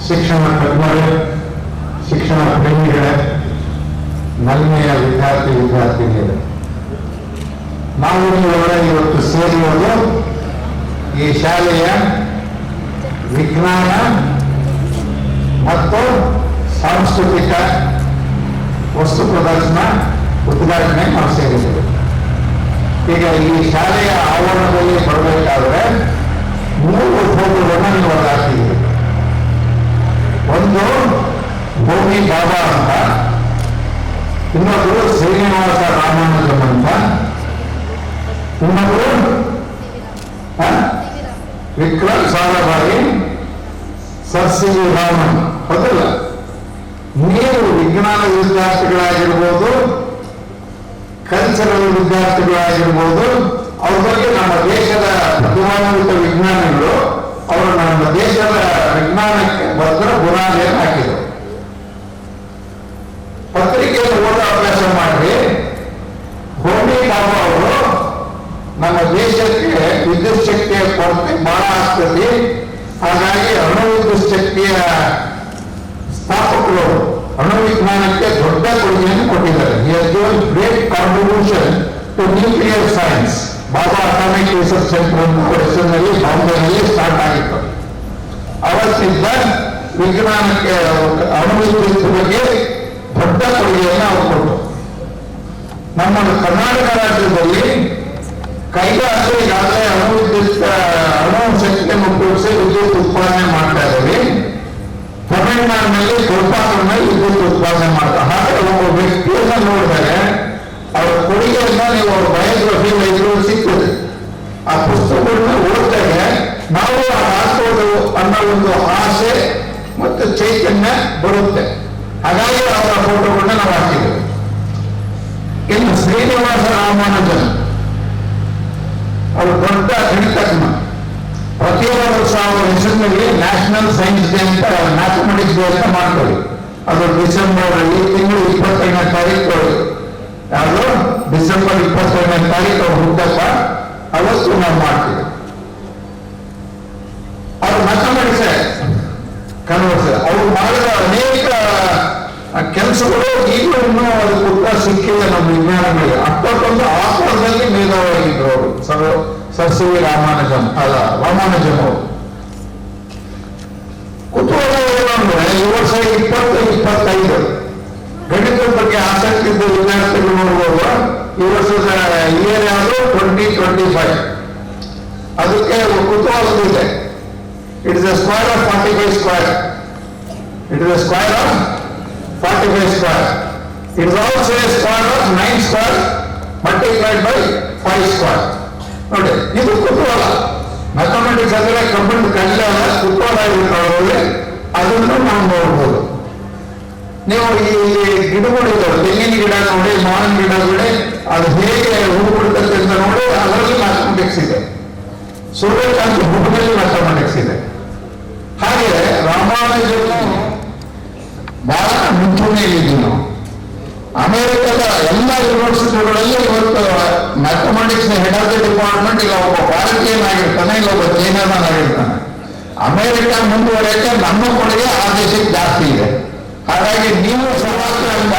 ಶಿಕ್ಷಣ ತಜ್ಞರೇ, ಶಿಕ್ಷಣ ಪ್ರೇಮಿಗಳೇ, ನಲ್ಮೆಯ ವಿದ್ಯಾರ್ಥಿನಿಯರು, ನಾವು ಇವತ್ತು ಸೇರಿರುವುದು ಈ ಶಾಲೆಯ ವಿಜ್ಞಾನ ಮತ್ತು ಸಾಂಸ್ಕೃತಿಕ ವಸ್ತು ಪ್ರದರ್ಶನ ಉದ್ಘಾಟನೆ ನಾವು ಸೇರಿದ್ದೇವೆ. ಈಗ ಈ ಶಾಲೆಯ ಆವರಣದಲ್ಲಿ ಬರಬೇಕಾದ್ರೆ 3 ಫೋಟೋಗಳನ್ನು ನೀವು ಹಾಕಿದ್ದೀವಿ. ಒಂದು ಭೂಮಿ ಬಾಬಾ ಅಂತ, ಇನ್ನೊಬ್ಬರು ಶ್ರೀನಿವಾಸ ರಾಮಾನುಜಂ ಅಂತ, ಇನ್ನೊಬ್ಬರು Vikram Sarabhai, sir C V Raman. ಹೌದಲ್ಲ, ನೀವು ವಿಜ್ಞಾನ ವಿದ್ಯಾರ್ಥಿಗಳಾಗಿರ್ಬೋದು, ಕಲ್ಚರಲ್ ವಿದ್ಯಾರ್ಥಿಗಳಾಗಿರ್ಬೋದು, ಅವ್ರ ಬಗ್ಗೆ ನಮ್ಮ ದೇಶದ ಪ್ರತಿಭಾನ್ವಿತ ವಿಜ್ಞಾನಿಗಳು ಅವರು ನಮ್ಮ ದೇಶದ ವಿಜ್ಞಾನಕ್ಕೆ ಭದ್ರ ಬುನಾದಿಯನ್ನು ಹಾಕಿದರು. ಪತ್ರಿಕೆಯನ್ನು ಓದೋ ಅಭ್ಯಾಸ ಮಾಡಿ. ಹೋಮಿ ಬಾಬಾ ಅವರು ನಮ್ಮ ದೇಶಕ್ಕೆ ವಿದ್ಯುತ್ ಶಕ್ತಿಯ ಕೊರತೆ ಬಹಳ ಆಗ್ತದೆ, ಹಾಗಾಗಿ ಅಣು ವಿದ್ಯುತ್ ಶಕ್ತಿಯ ಸ್ಥಾಪಕರು ಅಣು ವಿಜ್ಞಾನಕ್ಕೆ ದೊಡ್ಡ ಕೊಡುಗೆಯನ್ನು ಕೊಟ್ಟಿದ್ದಾರೆ. He has given great contribution to nuclear science. Baba atomic research centre ಅಂತ ಹೆಸರಿನಲ್ಲಿ ಬಾಂಬೆನಲ್ಲಿ ಸ್ಟಾರ್ಟ್ ಆಗಿತ್ತು. ಅವತ್ತಿಂದ ವಿಜ್ಞಾನಕ್ಕೆ ಅಣು ವಿದ್ಯುತ್ ಬಗ್ಗೆ ದೊಡ್ಡ ಕೊಡುಗೆಯನ್ನು ಅವರು ಕೊಟ್ಟರು. ನಮ್ಮ ಕರ್ನಾಟಕ ರಾಜ್ಯದಲ್ಲಿ ಕೈಗಾರಿಕೆ ಈಗಾಗಲೇ ಅಣು ಶಕ್ತಿಯನ್ನು ಉಪಯೋಗಿಸಿ ವಿದ್ಯುತ್ ಉತ್ಪಾದನೆ ಮಾಡ್ತಾ ಇದ್ದೀವಿ. ತಮಿಳುನಾಡಿನಲ್ಲಿ ಕೊಲ್ಪಾಕಂನಲ್ಲಿ ವಿದ್ಯುತ್ ಉತ್ಪಾದನೆ ಮಾಡ್ತಾರೆ. ಹಾಗೆ ಒಬ್ಬ ವ್ಯಕ್ತಿಯನ್ನ ನೋಡಿದರೆ ಅವರ ಕೊಡುಗೆಯನ್ನ ನೀವು ಅವ್ರ ಬಯೋಗ್ರಫಿ ಲೈಬ್ರರಿ ಸಿಗ್ತದೆ. ಆ ಪುಸ್ತಕಗಳನ್ನ ಓದಿದಾಗ ನಾವು ಹಾಕೋದು ಅನ್ನೋ ಒಂದು ಆಸೆ ಮತ್ತು ಚೈತನ್ಯ ಬರುತ್ತೆ. ಹಾಗಾಗಿ ಅವರ ಫೋಟೋಗಳನ್ನ ನಾವು ಹಾಕಿದ್ದೇವೆ. ಇನ್ನು ಶ್ರೀನಿವಾಸ ರಾಮಾನುಜನ್ ಅವರು ದೊಡ್ಡ ಗಣಿತಜ್ಞ. ಪ್ರತಿ ವರ್ಷ ಅವರ ಹೆಸರಿನಲ್ಲಿ ನ್ಯಾಷನಲ್ ಸೈನ್ಸ್ ಡೇ ಅಂತ ಮ್ಯಾಥಮೆಟಿಕ್ಸ್ ಡೇ ಅಂತ ಮಾಡ್ತೀವಿ. ಅದು ಡಿಸೆಂಬರ್ ತಿಂಗಳು 25ನೇ ತಾರೀಕು, ಯಾವುದು ಡಿಸೆಂಬರ್ 25ನೇ ತಾರೀಕು ಅವ್ರ ಹುಟ್ಟಪ್ಪ, ಅವತ್ತು ನಾವು ಮಾಡ್ತೀವಿ. ಅದು ಮ್ಯಾಥಮೆಟಿಕ್ಸ್ ಕನ್ವರ್ಸ್. ಅವ್ರು ಮಾಡಿದ ಅನೇಕ ಕೆಲಸಗಳು ಈಗಲೂ ಇನ್ನೂ ಅದಕ್ಕೆ ಉತ್ತರ ಸಿಕ್ಕಿದೆ ನಮ್ಮ ವಿಜ್ಞಾನಗಳಿಗೆ. ಅಷ್ಟೊಂದು ಆಕಾರದಲ್ಲಿ ಮೇಧಾವಾಗಿದ್ರು ಅವರು ಸರ್ ಸಿ ವಿ ರಾಮಾನುಜಂ ಅವರು. ಕುತೂಹಲ ಏನು ಅಂದ್ರೆ ಈ ವರ್ಷ 2025 ಗಣಿತದ ಬಗ್ಗೆ ಆಸಕ್ತಿ ಇದ್ದ ವಿದ್ಯಾರ್ಥಿಗಳು ನೋಡುವಾಗ ಈ ವರ್ಷದ ಇಯರ್ ಯಾವುದು 2025. ಅದಕ್ಕೆ ಕುತೂಹಲವಿದೆ. It is a square of 45 square. It is a square of 45 square. It is also a square of 9 square multiplied by 5 square. ನೋಡಿ, ಇದು ಕುತೂಹಲ. ಮ್ಯಾಥಮೆಟಿಕ್ಸ್ ಅಂದ್ರೆ ಕಂಪ್ಯೂಟರ್ ಕಲಿಯ ಕುತೂಹಲ ಇರುತ್ತವೆ. ಅದನ್ನು ನಾವು ನೋಡ್ಬೋದು. ನೀವು ಈ ಗಿಡಗಳಿದ್ದಾವೆ, ತೆಂಗಿನ ಗಿಡ ನೋಡಿ, ಮಾವಿನ ಗಿಡ ನೋಡಿ, ಅದು ಹೇಗೆ ಹೂ ಬಿಡುತ್ತೆ ಅಂತ ನೋಡಿ, ಅದರಲ್ಲಿ ಮ್ಯಾಥಮೆಟಿಕ್ಸ್ ಇದೆ. ಸೂರ್ಯಕಾಂತಿ ಹುಟ್ಟದಲ್ಲಿ ಮ್ಯಾಥಮೆಟಿಕ್ಸ್ ಇದೆ. ಹಾಗೆ ರಾಮಾನುಜರು ಬಹಳ ಮುಂಚೂಣಿಯಲ್ಲಿದ್ದೀವಿ ನಾವು. ಅಮೆರಿಕದ ಎಲ್ಲ ಯೂನಿವರ್ಸಿಟಿಗಳಲ್ಲಿ ಇವತ್ತು mathematics head of the department ಈಗ ಒಬ್ಬ ಭಾರತೀಯನಾಗಿರ್ತಾನೆ, ಇಲ್ಲ ಒಬ್ಬ ಚೈನಾದನಾಗಿರ್ತಾನೆ. ಅಮೆರಿಕ ಮುಂದುವರೆಯಕ್ಕೆ ನಮ್ಮ ಕೊಡುಗೆ ಆ ದೇಶಕ್ಕೆ ಜಾಸ್ತಿ ಇದೆ. ಹಾಗಾಗಿ ನೀವು ಸವಾಲು ಅಂಗ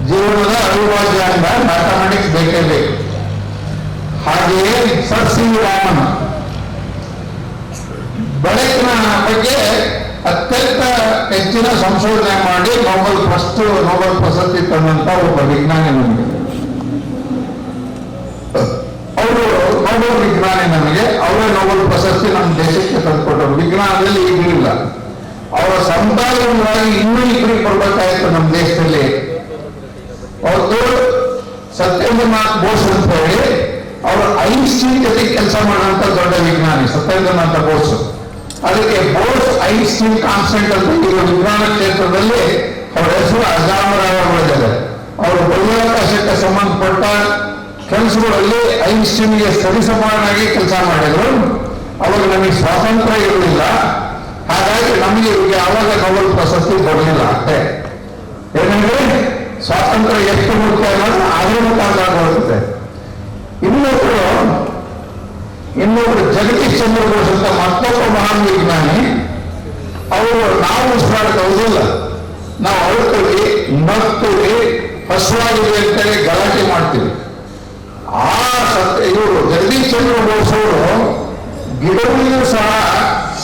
ಜೀವನದ ಅವಿಭಾಜ್ಯ ಅಂಗ ಮ್ಯಾಥಮೆಟಿಕ್ಸ್ ಬೇಕೇ ಬೇಕು. ಹಾಗೆಯೇ ಸರ್ ಸಿ ರಾಮನ್ ಬೆಳಕಿನ ಬಗ್ಗೆ ಅತ್ಯಂತ ಹೆಚ್ಚಿನ ಸಂಶೋಧನೆ ಮಾಡಿ ನೋಬೆಲ್ ಪ್ರಶಸ್ತಿ ತಂದಂತ ಒಬ್ಬ ವಿಜ್ಞಾನಿ ನಮಗೆ. ಅವರು ನೋಬೆಲ್ ವಿಜ್ಞಾನಿ ನಮಗೆ, ಅವರೇ ನೋಬೆಲ್ ಪ್ರಶಸ್ತಿ ನಮ್ಮ ದೇಶಕ್ಕೆ ತಂದುಕೊಟ್ಟರು. ವಿಜ್ಞಾನದಲ್ಲಿ ಈಗಿಲ್ಲ. ಅವರ ಸಂಪಾದನೆಗಾಗಿ ಇನ್ನೂ ಇಬ್ಬರಿಗೆ ಕೊಡ್ಬೇಕಾಯ್ತು ನಮ್ಮ ದೇಶದಲ್ಲಿ. ಅವ್ರದ್ದು ಸತ್ಯೇಂದ್ರನಾಥ್ ಬೋಸ್ ಅಂತ ಹೇಳಿ, ಅವರು ಐನ್ಸ್ಟೀನ್ ಜೊತೆಗೆ ಕೆಲಸ ಮಾಡುವಂತ ದೊಡ್ಡ ವಿಜ್ಞಾನಿ ಸತ್ಯೇಂದ್ರನಾಥ ಬೋಸ್. ಅದಕ್ಕೆ ಬೋಸ್ ಐನ್ಸ್ಟೀನ್ ಕಾನ್ಸ್ಟೆಂಟ್ ಅಂತ ಈಗ ವಿಜ್ಞಾನ ಕ್ಷೇತ್ರದಲ್ಲಿ ಅವರ ಹೆಸರು ಅಜಾಮರಾಗಿದ್ದಾರೆ. ಅವರು ಬಾಹ್ಯಾಕಾಶಕ್ಕೆ ಸಂಬಂಧಪಟ್ಟ ಕೆಲಸಗಳಲ್ಲಿ ಐನ್ಸ್ಟೀನ್ಗೆ ಸರಿಸಮಾನಾಗಿ ಕೆಲಸ ಮಾಡಿದ್ರು. ಅವಾಗ ನಮಗೆ ಸ್ವಾತಂತ್ರ್ಯ ಇರಲಿಲ್ಲ. ಹಾಗಾಗಿ ನಮಗೆ ಇವರಿಗೆ ಆವಾಗ ನೋಬೆಲ್ ಪ್ರಶಸ್ತಿ ಕೊಡಲಿಲ್ಲ. ಅಷ್ಟೇ. ಏನಂದ್ರೆ ಸ್ವಾತಂತ್ರ್ಯ ಎಷ್ಟು ಮುಖ್ಯ ಅನ್ನೋದು ಅದ್ರ ಮುಖಾಂತರ ಬರುತ್ತೆ. ಇನ್ನೊಬ್ರು ಜಗದೀಶ್ ಚಂದ್ರ ಬೋಸ್ ಅಂತ ಮತ್ತೊಬ್ಬ ಮಹಾನ್ ವಿಜ್ಞಾನಿ. ಅವರು ನಾವು ಉಸಿರಾಡೋದಿಲ್ಲ, ನಾವು ಅಳ್ತೀವಿ, ನಗ್ತೀವಿ, ಹಸುವಾಗಿದೆ ಅಂತೇಳಿ ಗಲಾಟೆ ಮಾಡ್ತೀವಿ. ಇವರು ಜಗದೀಶ್ ಚಂದ್ರ ಬೋಸ್ ಅವರು ಗಿಡಗಳಿಗೂ ಸಹ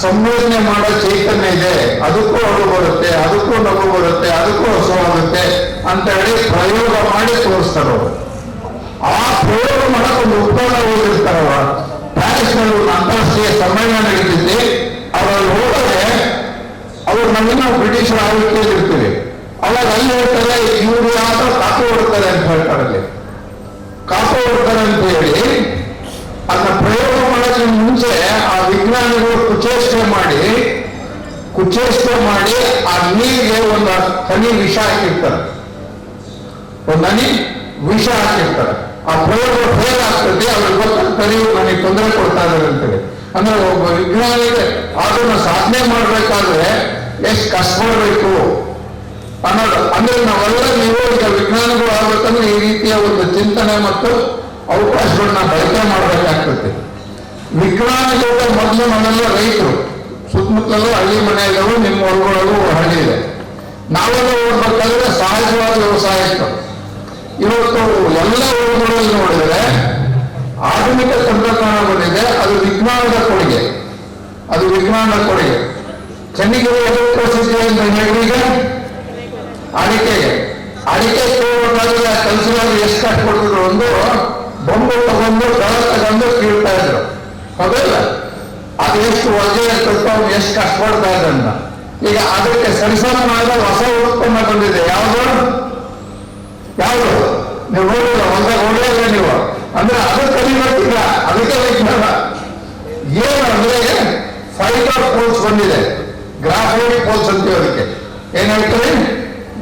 ಸಂಯೋಜನೆ ಮಾಡೋ ಚೈತನ್ಯ ಇದೆ, ಅದಕ್ಕೂ ಅಳು ಬರುತ್ತೆ, ಅದಕ್ಕೂ ನಗು ಬರುತ್ತೆ, ಅದಕ್ಕೂ ಹಸುವಾಗುತ್ತೆ ಅಂತ ಹೇಳಿ ಪ್ರಯೋಗ ಮಾಡಿ ತೋರಿಸ್ತಾರೆ. ಆ ಪ್ರಯೋಗ ಮಾಡಕ್ಕೆ ಒಂದು ಉತ್ಪನ್ನ ಹೋಗಿರ್ತಾರವ. ಪ್ಯಾರಿಸ್ನಲ್ಲಿ ಒಂದು ಅಂತಾರಾಷ್ಟ್ರೀಯ ಸಮ್ಮೇಳನ ನಡೀತಿದ್ದೆ. ಅವರಲ್ಲಿ ಹೋದರೆ ಅವರು ನಮ್ಮನ್ನ ಬ್ರಿಟಿಷರ ಆಳ್ವಿಕೆಯಲ್ಲಿ ಇರ್ತೀವಿ. ಅವಾಗ ಅಲ್ಲಿ ಹೇಳ್ತಾರೆ, ಇವರು ಯಾವ ಕಾಪು ಹೊಡ್ತಾರೆ ಅಂತ ಹೇಳ್ತಾರೆ. ಅಲ್ಲಿ ಕಾಪು ಹೊಡ್ತಾರೆ ಅಂತ ಹೇಳಿ ಅದನ್ನ ಪ್ರಯೋಗ ಮಾಡೋದಕ್ಕೆ ಮುಂಚೆ ಆ ವಿಜ್ಞಾನಿಗಳು ಕುಚೇಷ್ಟೆ ಮಾಡಿ ಆ ನೀರಿಗೆ ಒಂದು ಹನಿ ವಿಷ ಹಾಕಿರ್ತಾರೆ. ಒಂದು ಹನಿ ವಿಷ ಹಾಕಿರ್ತಾರೆ. ಆ ಪ್ರಯೋಗ ಫೇಲ್ ಆಗ್ತದೆ. ಅವ್ರಿಗೆ ಗೊತ್ತಾಗ್ತದೆ ನನಗೆ ತೊಂದರೆ ಕೊಡ್ತಾ ಇದ್ದಾರೆ ಅಂತೇಳಿ. ಅಂದ್ರೆ ಒಬ್ಬ ವಿಜ್ಞಾನಿಗೆ ಅದನ್ನ ಸಾಧನೆ ಮಾಡ್ಬೇಕಾದ್ರೆ ಎಷ್ಟು ಕಷ್ಟಪಡಬೇಕು ಅನ್ನೋದು. ಅಂದ್ರೆ ನಾವೆಲ್ಲ ನೀವು ಈಗ ವಿಜ್ಞಾನಿಗಳು ಆಗ್ಬೇಕಂದ್ರೆ ಈ ರೀತಿಯ ಒಂದು ಚಿಂತನೆ ಮತ್ತು ಅವಕಾಶಗಳನ್ನ ಬಳಕೆ ಮಾಡಬೇಕಾಗ್ತದೆ. ವಿಜ್ಞಾನಿಗಳ ಮೊದಲು ನಮ್ಮೆಲ್ಲ ರೈತರು, ಸುತ್ತಮುತ್ತಲೂ ಹಳ್ಳಿ ಮನೆ ಇದ್ದವು, ನಿಮ್ಮ ಹೊರಗಳಲ್ಲೂ ಹಳ್ಳಿ ಇದೆ. ನಾವೆಲ್ಲ ಓಡ್ಬೇಕಾದ್ರೆ ಸಹಜವಾದ ವ್ಯವಸಾಯ ಇತ್ತು. ಇವತ್ತು ಎಲ್ಲ ಊರುಗಳಲ್ಲಿ ನೋಡಿದ್ರೆ ಆಧುನಿಕ ತಂತ್ರಜ್ಞಾನ ಬಂದಿದೆ. ಅದು ವಿಜ್ಞಾನದ ಕೊಡುಗೆ. ಚೆನ್ನಿಗಿರಿ ಎದುರು ಪ್ರಸಿದ್ಧಿ ಅಂತ ಹೇಳಿಗ ಅಡಿಕೆ ಹೋಗಬೇಕಾದ್ರೆ ಕೆಲಸದಲ್ಲಿ ಎಷ್ಟು ಕಷ್ಟ ಕೊಡ್ತಿದ್ರು. ಒಂದು ಬೊಂಬು ತಗೊಂಡು ದಳ ತಗೊಂಡು ಕೀಳ್ತಾ ಇದ್ರು. ಹೌದಲ್ಲ? ಅದು ಎಷ್ಟು ಒಳ್ಳೆ ಇರ್ತೋ ಅವ್ನು ಎಷ್ಟು ಕಷ್ಟಪಡ್ತಾ ಇದ್ದಂತ. ಈಗ ಅದಕ್ಕೆ ಸರಿಸಮಾನ ಹೊಸ ಉತ್ಪನ್ನ ಬಂದಿದೆ. ಯಾವುದು ನೀವು ನೋಡಿಲ್ಲ, ಹೊಡೆಯಲ್ಲ ನೀವು. ಅಂದ್ರೆ ಅದು ಕಲಿಬೇಕಿಲ್ಲ, ಅದಕ್ಕೆ ವಿಜ್ಞಾನ. ಏನಂದ್ರೆ ಫೈಬರ್ ಪೋಲ್ಸ್ ಬಂದಿದೆ, ಗ್ರಾಫೈಟ್ ಪೋಲ್ಸ್ ಅಂತೀವಿ. ಅದಕ್ಕೆ ಏನ್ ಹೇಳ್ತಾರೆ?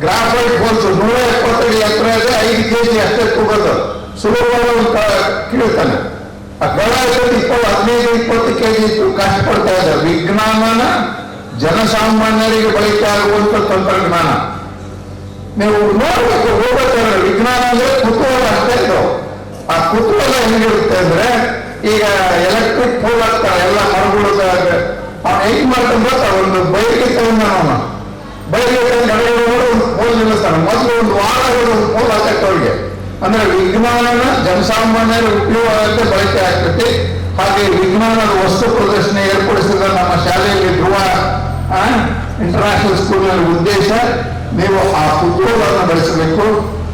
ಗ್ರಾಫೈಟ್ ಪೋಲ್ಸ್ 175 ಎತ್ತರ ಇದೆ, 5 kg ಅಷ್ಟೇ ತಗೋದು. ಸುಲಭವಾಗಿ ಕೀಳ್ತಾನೆ. ಆ ಗಳ 15-20 kg ಕಷ್ಟಪಡ್ತಾ ಇದ್ದಾರೆ. ವಿಜ್ಞಾನನ ಜನಸಾಮಾನ್ಯರಿಗೆ ಬಳಕೆ ಆಗುವಂತ ತಂತ್ರಜ್ಞಾನ. ನೀವು ನೋಡ್ಬೇಕು, ಹೋಗ್ಬೇಕಾದ್ರೆ ವಿಜ್ಞಾನ ಅಂದ್ರೆ ಕುತೂಹಲ ಅಷ್ಟೇ ಇತ್ತು. ಆ ಕುತೂಹಲ ಹೆಂಗಿರುತ್ತೆ ಅಂದ್ರೆ, ಈಗ ಎಲೆಕ್ಟ್ರಿಕ್ ಪೋಲ್ ಆಗ್ತಾರೆ ಎಲ್ಲ ಮರಗಳು. ಅವ್ನು ಹೆಂಗ್ ಮಾಡ್ಕೊಂಡ್ರೆ ಒಂದು ಬೈಕ್ ತಗೊಂಡ ಬೈಕ್ ಒಂದು ಪೋಲ್ ನಿಲ್ಲಿಸ್ತಾನೆ. ಮೊದಲು ಒಂದು ವಾರ ಒಂದು ಪೋಲ್ ಹಾಕತ್ತೆ ಅವ್ರಿಗೆ. ಅಂದ್ರೆ ವಿಜ್ಞಾನನ ಜನಸಾಮಾನ್ಯರ ಉಪಯೋಗ ಆಗತ್ತೆ, ಬಳಕೆ ಆಗ್ತೈತಿ. ಹಾಗೆ ವಿಜ್ಞಾನದ ವಸ್ತು ಪ್ರದರ್ಶನ ಏರ್ಪಡಿಸಿದ ನಮ್ಮ ಶಾಲೆಯಲ್ಲಿ ಧ್ರುವ ಇಂಟರ್ನ್ಯಾಷನಲ್ ಸ್ಕೂಲ್ನಲ್ಲಿ ಉದ್ದೇಶ ನೀವು ಆ ಕುತೂಹಲವನ್ನು ಬೆಳೆಸಬೇಕು,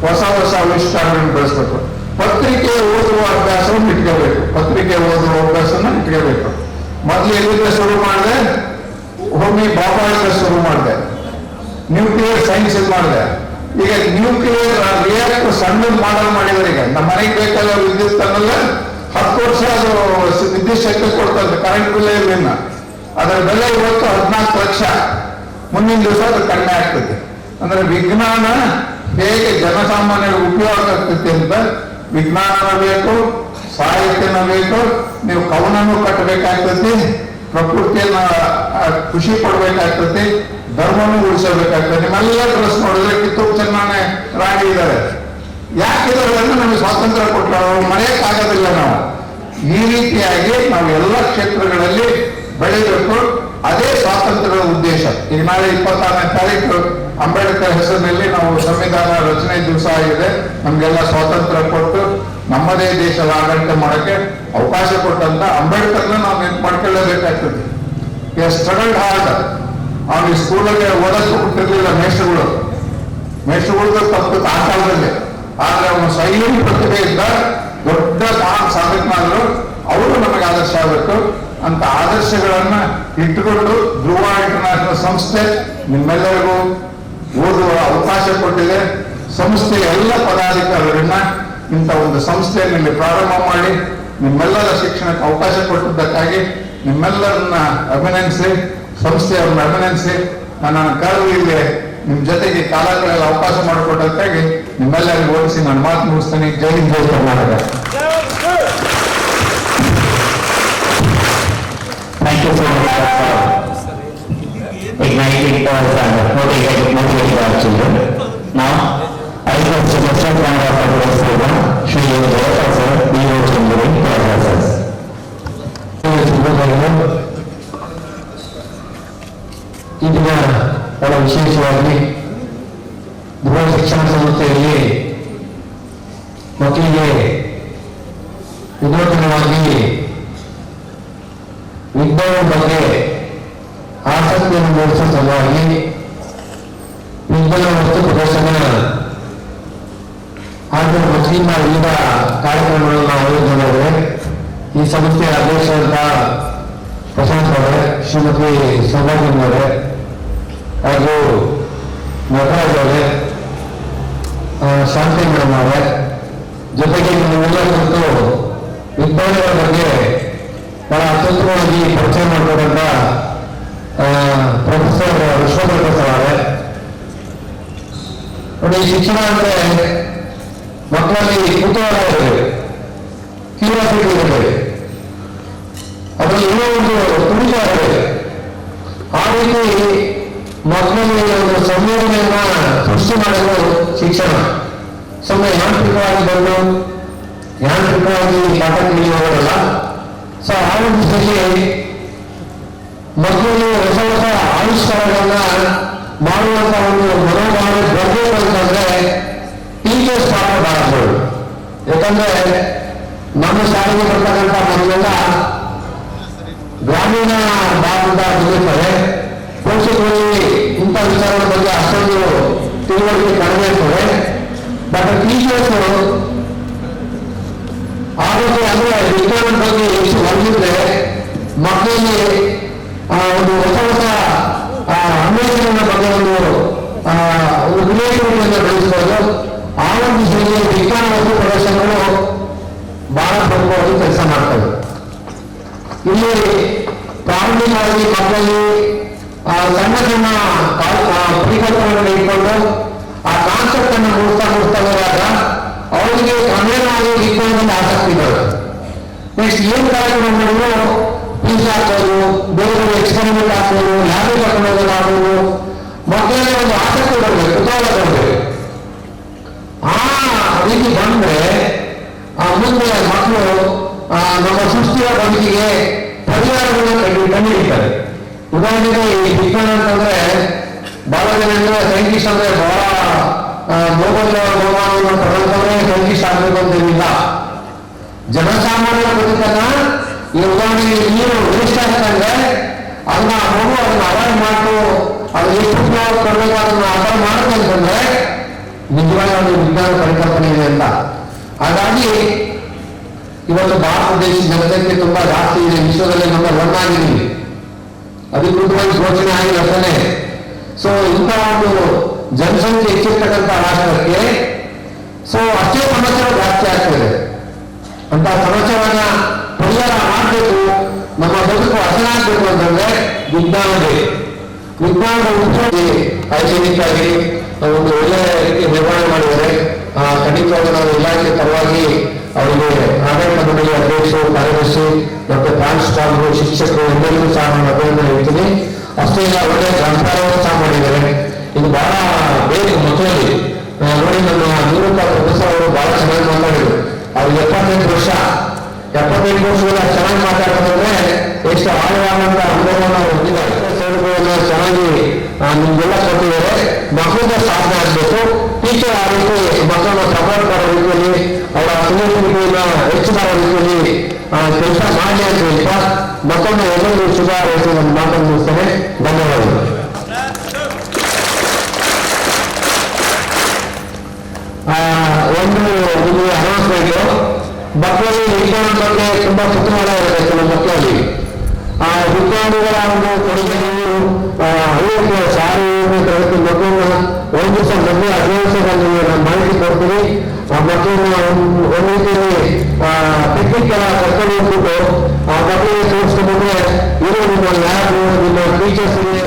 ಹೊಸ ಹೊಸ ಆವಿಷ್ಕಾರಗಳನ್ನು ಬೆಳೆಸಬೇಕು. ಪತ್ರಿಕೆ ಓದುವ ಅಭ್ಯಾಸವನ್ನು ಇಟ್ಕೋಬೇಕು. ಪತ್ರಿಕೆ ಓದುವ ಅಭ್ಯಾಸವನ್ನು ಇಟ್ಕೋಬೇಕು. ಮೊದಲು ಎಲ್ಲಿಂದ ಶುರು ಮಾಡಿದೆ? ಹೋಮಿ ಬಾಬಾಯಿಂದ ಶುರು ಮಾಡಿದೆ. ನ್ಯೂಕ್ಲಿಯರ್ ಸೈನ್ಸ್ ಮಾಡಿದೆ. ಈಗ ನ್ಯೂಕ್ಲಿಯರ್ ರಿಯಾಕ್ಟರ್ ಸಣ್ಣದು ಮಾಡಲ್ ಮಾಡಿದ್ರೆ ಈಗ ನಮ್ಮ ಮನೆಗೆ ಬೇಕಾದ ವಿದ್ಯುತ್ ಅನ್ನಲ್ಲ 10 ವರ್ಷ ಅದು ವಿದ್ಯುತ್ ಶಕ್ತಿ ಕೊಡ್ತದೆ. ಕರೆಂಟ್ ಬಿಲ್ ಇರಲಿಲ್ಲ. ಅದರ ಬೆಲೆ ಇವತ್ತು 14 ಲಕ್ಷ. ಮುಂದಿನ ದಿವಸ ಅದು ಕಡಿಮೆ ಆಗ್ತದೆ. ಅಂದ್ರೆ ವಿಜ್ಞಾನ ಹೇಗೆ ಜನಸಾಮಾನ್ಯರಿಗೆ ಉಪಯೋಗ ಆಗ್ತದೆ ಅಂತ ವಿಜ್ಞಾನ ಬೇಕು, ಸಾಹಿತ್ಯನ ಬೇಕು. ನೀವು ಕವನನ್ನು ಕಟ್ಟಬೇಕಾಗ್ತತಿ, ಪ್ರಕೃತಿಯನ್ನ ಖುಷಿ ಪಡ್ಬೇಕಾಗ್ತತಿ, ಧರ್ಮನೂ ಉಳಿಸಬೇಕಾಗ್ತದೆ. ನಿಮ್ಮೆಲ್ಲ ಡ್ರೆಸ್ ನೋಡಿದ್ರೆ ಕಿತ್ತೂರು ಚೆನ್ನಮ್ಮ ರಾಣಿ ಇದ್ದಾರೆ. ಯಾಕಿದ್ದಾರೆ ಅಂದ್ರೆ ನಮಗೆ ಸ್ವಾತಂತ್ರ್ಯ ಕೊಟ್ಟರು, ಅವ್ರು ಮರೆಯಕ್ಕಾಗೋದಿಲ್ಲ. ನಾವು ಈ ರೀತಿಯಾಗಿ ನಾವು ಎಲ್ಲ ಕ್ಷೇತ್ರಗಳಲ್ಲಿ ಬೆಳೆಯಬೇಕು. ಅದೇ ಸ್ವಾತಂತ್ರ್ಯದ ಉದ್ದೇಶ. ಈಗ ನಾಳೆ 26ನೇ ತಾರೀಕು ಅಂಬೇಡ್ಕರ್ ಹೆಸರಿನಲ್ಲಿ ನಾವು ಸಂವಿಧಾನ ರಚನೆ ದಿವಸ ಆಗಿದೆ. ನಮ್ಗೆಲ್ಲ ಸ್ವಾತಂತ್ರ್ಯ ಕೊಟ್ಟು ನಮ್ಮದೇ ದೇಶದ ಆಡಳಿತ ಮಾಡಕ್ಕೆ ಅವಕಾಶ ಕೊಟ್ಟಂತ ಅಂಬೇಡ್ಕರ್ನ ನಾವು ನೆನ್ಪು ಮಾಡ್ಕೊಳ್ಳೇಬೇಕಾಗ್ತದೆ. Struggle hard. ಅವ್ನಿಗೆ ಸ್ಕೂಲಿಗೆ ಓದಕ್ಕೆ ಬಿಟ್ಟಿರ್ಲಿಲ್ಲ ಮೇಷ್ಟ್ರುಗಳು ತಪ್ಪು ಆ ಕಾಲದಲ್ಲಿ. ಆದ್ರೆ ಅವನು ಸ್ವಯಂ ಪ್ರತಿಭೆ ಇದ್ದ ದೊಡ್ಡ ಸಾಧಕನಾದ್ರು. ಅವರು ನಮಗೆ ಆದರ್ಶ ಆಗಬೇಕು ಅಂತ ಆದರ್ಶಗಳನ್ನ ಇಟ್ಟುಕೊಂಡು ಧ್ರುವ ಇಂಟರ್ನ್ಯಾಷನಲ್ ಸಂಸ್ಥೆ ನಿಮ್ಮೆಲ್ಲರಿಗೂ ಓದುವ ಅವಕಾಶ ಕೊಟ್ಟಿದೆ. ಸಂಸ್ಥೆಯ ಎಲ್ಲ ಪದಾಧಿಕಾರಿಗಳನ್ನ ಇಂಥ ಒಂದು ಸಂಸ್ಥೆಯಲ್ಲಿ ಪ್ರಾರಂಭ ಮಾಡಿ ನಿಮ್ಮೆಲ್ಲರ ಶಿಕ್ಷಣಕ್ಕೆ ಅವಕಾಶ ಕೊಟ್ಟಿದ್ದಕ್ಕಾಗಿ ನಿಮ್ಮೆಲ್ಲರನ್ನ ಅಭಿನಂದಿಸಿ, ಸಂಸ್ಥೆಯವ್ರನ್ನ ಅಭಿನಂದಿಸಿ, ನನ್ನ ಕರೆದು ಇಲ್ಲಿ ನಿಮ್ ಜೊತೆಗೆ ಕಾಲಗಳಲ್ಲಿ ಅವಕಾಶ ಮಾಡಿಕೊಟ್ಟಕ್ಕಾಗಿ ನಿಮ್ಮೆಲ್ಲರಿಗೂ ಓದಿಸಿ ನಾನು ಮಾತು ಮುಗಿಸ್ತೇನೆ. ಜೈ ಹಿಂದ್, ಜೈ Karnataka. Thank you so much for igniting us and motivating our children. Now, I request the first round of applause program, Shri Jayapal sir, DO Chanduri, to address us. ಈ ದಿನ ಬಹಳ ವಿಶೇಷವಾಗಿ ಧ್ರುವ ಶಿಕ್ಷಣ ಸಂಸ್ಥೆಯಲ್ಲಿ ಮಕ್ಕಳಿಗೆ ವಿನೂತನವಾಗಿ ವಿಜ್ಞಾನ ಬಗ್ಗೆ ಆಸಕ್ತಿಯನ್ನು ಮೂಡಿಸುವ ಸಲುವಾಗಿ ವಿಜ್ಞಾನ ವಸ್ತು ಪ್ರದರ್ಶನ ಹಾಗೂ ಮಕ್ಕಳಿಂದ ವಿವಿಧ ಕಾರ್ಯಕ್ರಮಗಳನ್ನು ಆಯೋಜನೆ ಮಾಡಿದರೆ ಈ ಸಂಸ್ಥೆಯ ಅಧ್ಯಕ್ಷರಾದ ಪ್ರಶಾಂತ್ ಅವರೇ, ಶ್ರೀಮತಿ ಸೌಭಾಗ್ಯನ್ ಅವರೇ ಹಾಗೂ ನಟರಾಜ್ ಅವರೇ, ಶಾಂತಿ ಮೇಡಮ್ ಅವರೇ, ಜೊತೆಗೆ ನಿಮ್ಮೆಲ್ಲ ಕುರಿತು ವಿಜ್ಞಾನಗಳ ಬಗ್ಗೆ ಬಹಳ ಅತ್ಯುತ್ತಮವಾಗಿ ಪರಿಚಯ ಮಾಡಿಕೊಂಡ ಪ್ರೊಫೆಸರ್ ವಿಶ್ವನಾಥ ಸರ್ ಅವರೇ. ನೋಡಿ, ಶಿಕ್ಷಣ ಅಂದ್ರೆ ಮಕ್ಕಳಲ್ಲಿ ಕುತೂಹಲ ಇರಬೇಕು, ಕ್ಯೂರಿಯಾಸಿಟಿ ಇರಬೇಕು, ಅದರಲ್ಲಿ ಇನ್ನೂ ಒಂದು ತುಡಿತ ಇರಬೇಕು. ಆ ರೀತಿ ಮಕ್ಕಳಲ್ಲಿ ಒಂದು ಸಂವೇದನೆಯನ್ನ ಸೃಷ್ಟಿ ಮಾಡಲು ಶಿಕ್ಷಣ ಸುಮ್ಮನೆ ಯಾಂತ್ರಿಕವಾಗಿ ಬಂದು ಯಾಂತ್ರಿಕವಾಗಿ ಪಾಠ ತಿಳಿಯುವುದಲ್ಲ. ಸೊ ಆ ಒಂದು ದಿಶೆಯಲ್ಲಿ ಮಕ್ಕಳಿಗೆ ಹೊಸ ಹೊಸ ಆವಿಷ್ಕಾರಗಳನ್ನ ಮಾಡುವಂತ ಒಂದು ಮನೋಭಾವ ಬರಬೇಕು ಅಂತಂದ್ರೆ ಟೀಚರ್ಸ್ ಪಾತ್ರ ಬಹಳ ದೊಡ್ಡ. ಯಾಕಂದ್ರೆ ನಮ್ಮ ಶಾಲೆಗೆ ಬರ್ತಕ್ಕಂಥ ಮಕ್ಕಳೆಲ್ಲ ಗ್ರಾಮೀಣ ಭಾಗದಿಂದ ಬಂದಿರ್ತಾರೆ. ಪೋಷಕರಲ್ಲಿ ಇಂಥ ವಿಚಾರಗಳ ಬಗ್ಗೆ ಅಷ್ಟೊಂದು ತಿಳುವಳಿಕೆ ಕಡಿಮೆ ಇರ್ತದೆ. ಬಟ್ ಟೀಚರ್ಸ್ ಆರೋಗ್ಯ ಅಂದ್ರೆ ವಿಜ್ಞಾನದ ಬಗ್ಗೆ ಎಷ್ಟು ಹೊಂದಿದ್ರೆ ಮಕ್ಕಳಿಗೆ ಒಂದು ಹೊಸ ಹೊಸ ಅನ್ವೇಷಣೆಯ ಬಗ್ಗೆ ಒಂದು ಕ್ರಿಯೇಟಿವಿಟಿಯನ್ನು ಬೆಳೆಸಬಹುದು. ಆ ಒಂದು ದಿಶೆಯಲ್ಲಿ ವಿಜ್ಞಾನ ವಸ್ತು ಪ್ರದರ್ಶನಗಳು ಬಹಳ ಪ್ರಮುಖವಾಗಿ ಕೆಲಸ ಮಾಡ್ತವೆ. ಇಲ್ಲಿ ಪ್ರಾರಂಭಿಕವಾಗಿ ಮಕ್ಕಳಲ್ಲಿ ಸಣ್ಣ ಸಣ್ಣ ಪರಿಕಲ್ಪನೆಗಳನ್ನು ಇಟ್ಕೊಂಡು ಆ ಕಾನ್ಸೆಪ್ಟ್ ಅನ್ನು ಮೂಡ್ತಾ ಹೋದಾಗ ಅವರಿಗೆ ಕ್ರಮೇಣವಾಗಿ ವಿಜ್ಞಾನದಲ್ಲಿ ಆಸಕ್ತಿ ಬರುತ್ತೆ. ನೆಕ್ಸ್ಟ್ ಏನು ಕಾರ್ಯಕ್ರಮ ಮಾಡಿದ್ರು ಪೀಸ್ ಹಾಕೋದು, ಬೇರೆ ಎಕ್ಸ್ಪೆರಿಮೆಂಟ್ ಹಾಕೋದು, ಲ್ಯಾಬಿಗೆ ಕರ್ಕೊಂಡು ಹೋಗೋದಾಗೋದು, ಮಕ್ಕಳಿಗೆ ಒಂದು ಆಸಕ್ತಿ ಬರಬೇಕು, ಕುತೂಹಲ ಬರಬೇಕು. ಆ ರೀತಿ ಬಂದ್ರೆ ಮುಂದೆ ಮಕ್ಕಳು ನಮ್ಮ ಸೃಷ್ಟಿಯ ಬದುಕಿಗೆ ಪರಿಹಾರಗಳನ್ನು ಕಂಡುಹಿಡಿತಾರೆ. ಉದಾಹರಣೆಗೆ ಈ ವಿಜ್ಞಾನ ಅಂತಂದ್ರೆ ಬಹಳ ಜನ ಸೈಂಟಿಸ್ಟ್ ಅಂದ್ರೆ ಬಹಳ ನೋಬೆಲ್ ಬಹುಮಾನವನ್ನು ಪಡೆದಂತವರೇ ಸೈಂಟಿಸ್ಟ್ ಆಗಬೇಕು ಅಂತೇನಿಲ್ಲ. ಜನಸಾಮಾನ್ಯರ ಬದುಕನ್ನ ಈ ಉದಾಹರಣೆಗೆ ನೀರು ವೇಸ್ಟ್ ಆಗ್ತಂದ್ರೆ ಅದನ್ನ ಮಗು ಅದನ್ನ ಅವಾಯ್ಡ್ ಮಾಡ್ತು ಅದು ಎಷ್ಟು ನಾವು ಕೊಡಬೇಕಾದ್ರೆ ಆಧಾರ ಮಾಡುತ್ತೆ ಅಂತಂದ್ರೆ ನಿಜವಾಗಿ ಒಂದು ವಿಜ್ಞಾನ ಪರಿಕಲ್ಪನೆ ಇದೆ ಅಂತ. ಹಾಗಾಗಿ ಇವತ್ತು ಭಾರತ ದೇಶ ಜನಸಂಖ್ಯೆ ತುಂಬಾ ಜಾಸ್ತಿ ಇದೆ, ವಿಶ್ವದಲ್ಲಿ ನಂಬರ್ 1 ಆಗಿದ್ದೀವಿ, ಅಧಿಕೃತವಾಗಿ ಘೋಷಣೆ ಆಗಿದೆ ಅಷ್ಟೇ. ಸೊ ಇಂಥ ಒಂದು ಜನಸಂಖ್ಯೆ ಹೆಚ್ಚಿರ್ತಕ್ಕಂಥ ರಾಷ್ಟ್ರಕ್ಕೆ ಸೊ ಅಷ್ಟೇ ಸಮಸ್ಯೆ ಜಾಸ್ತಿ ಆಗ್ತದೆ. ಅಂತ ಸಮಸ್ಯೆಗಳನ್ನ ಪರಿಹಾರ ಮಾಡಬೇಕು, ನಮ್ಮ ಬದುಕು ಹಸನಾಗಬೇಕು ಅಂತಂದ್ರೆ ವಿಜ್ಞಾನದ ಉಪಯೋಗ ಹೈಜೆನಿಕ್ ಆಗಿ ಒಂದು ಒಳ್ಳೆ ರೀತಿ ನಿರ್ವಹಣೆ ಮಾಡಿದರೆ ಖಂಡಿತವಾಗಿ ನಾವು ಇಲಾಖೆ ಪರವಾಗಿ ಅವರಿಗೆ ಆಡಳಿತ ಮಂಡಳಿ ಅಧ್ಯಕ್ಷರು, ಕಾರ್ಯದರ್ಶಿ ಮತ್ತು ಪ್ರಾಂಶುಪಾಲರು, ಶಿಕ್ಷಕರು ಎಲ್ಲರಿಗೂ ಸಹ ನಾನು ಅಭಿನಂದನೆ ಹೇಳ್ತೀನಿ. ಅಷ್ಟೇ ಇಲ್ಲ, ಒಳ್ಳೆ ಗ್ರಂಥಾಲಯವನ್ನು ಸಹ ಮಾಡಿದ್ದಾರೆ. ಇದು ಬಹಳ ಬೇಕು ಮಕ್ಕಳಲ್ಲಿ. ನೋಡಿ, ನಮ್ಮ ನಿವೃತ್ತ ಪ್ರೊಫೆಸರ್ ಅವರು ಬಹಳ ಚೆನ್ನಾಗಿ ಮಾತಾಡಿದ್ರು. ಅವ್ರಿಗೆ 78 ವರ್ಷ ಚೆನ್ನಾಗಿ ಮಾತಾಡೋದಂದ್ರೆ ಎಷ್ಟು ಆಳವಾದಂತ ಅನುಭವವನ್ನು ಹೊಂದಿದ್ದಾರೆ. ಚೆನ್ನಾಗಿ ನಿಮ್ಗೆಲ್ಲ ಕೊಟ್ಟಿದ್ದಾರೆ. ಮಕ್ಕಳಿಂದ ಸಾಧನೆ ಆಗಬೇಕು. ಟೀಚರ್ ಆ ರೀತಿ ಮಕ್ಕಳನ್ನ ಸಪೋರ್ಟ್ ಮಾಡೋ ರೀತಿಯಲ್ಲಿ, ಅವರ ಕ್ರಿಯೇಟಿವಿಟಿಯನ್ನ ಹೆಚ್ಚು ಮಾಡೋ ರೀತಿಯಲ್ಲಿ ಕೆಲಸ ಮಾಡಿ ಅಂತ ಹೇಳ್ತಾ ಮಕ್ಕಳನ್ನ ಎಲ್ಲರೂ ಸುಧಾರಿಸಿ ನನ್ನ ಮಾತನ್ನು ಮುಗಿಸ್ತೇನೆ. ಧನ್ಯವಾದಗಳು. ಒಂದು ನಿಮಗೆ ಅನೌನ್ಸ್ಮೆಂಟ್, ಮಕ್ಕಳಲ್ಲಿ ವಿಜ್ಞಾನ ಬಗ್ಗೆ ತುಂಬಾ ಕುತೂಹಲ ಇರುತ್ತೆ ಕೆಲವು ಮಕ್ಕಳಲ್ಲಿ. ಆ ವಿಜ್ಞಾನಿಗಳ ಒಂದು ಕೊಡುಗೆಗಳು ಐವತ್ತು ಶಾಲೆಯನ್ನು ತರಗತಿ ಮಕ್ಕಳನ್ನ ಒಂದು ದಿವಸ ಮೊದಲೇ 15 ವರ್ಷದಲ್ಲಿ ನಾನು ಮಾಹಿತಿ ಕೊಡ್ತೀನಿ. ಆ ಮಕ್ಕಳನ್ನ ಒಂದು ರೀತಿಯಲ್ಲಿ ಟೆಕ್ನಿಕ್ ಎಲ್ಲ ಕರ್ಕೊಂಡು ಹೋಗ್ಬಿಟ್ಟು ಆ ಮಕ್ಕಳಿಗೆ ತೋರಿಸ್ಕೊಂಡ್ರೆ ಇದು ನಿಮ್ಮ ಲ್ಯಾಬ್, ನಿಮ್ಮ ಟೀಚರ್ಸ್ಗೆ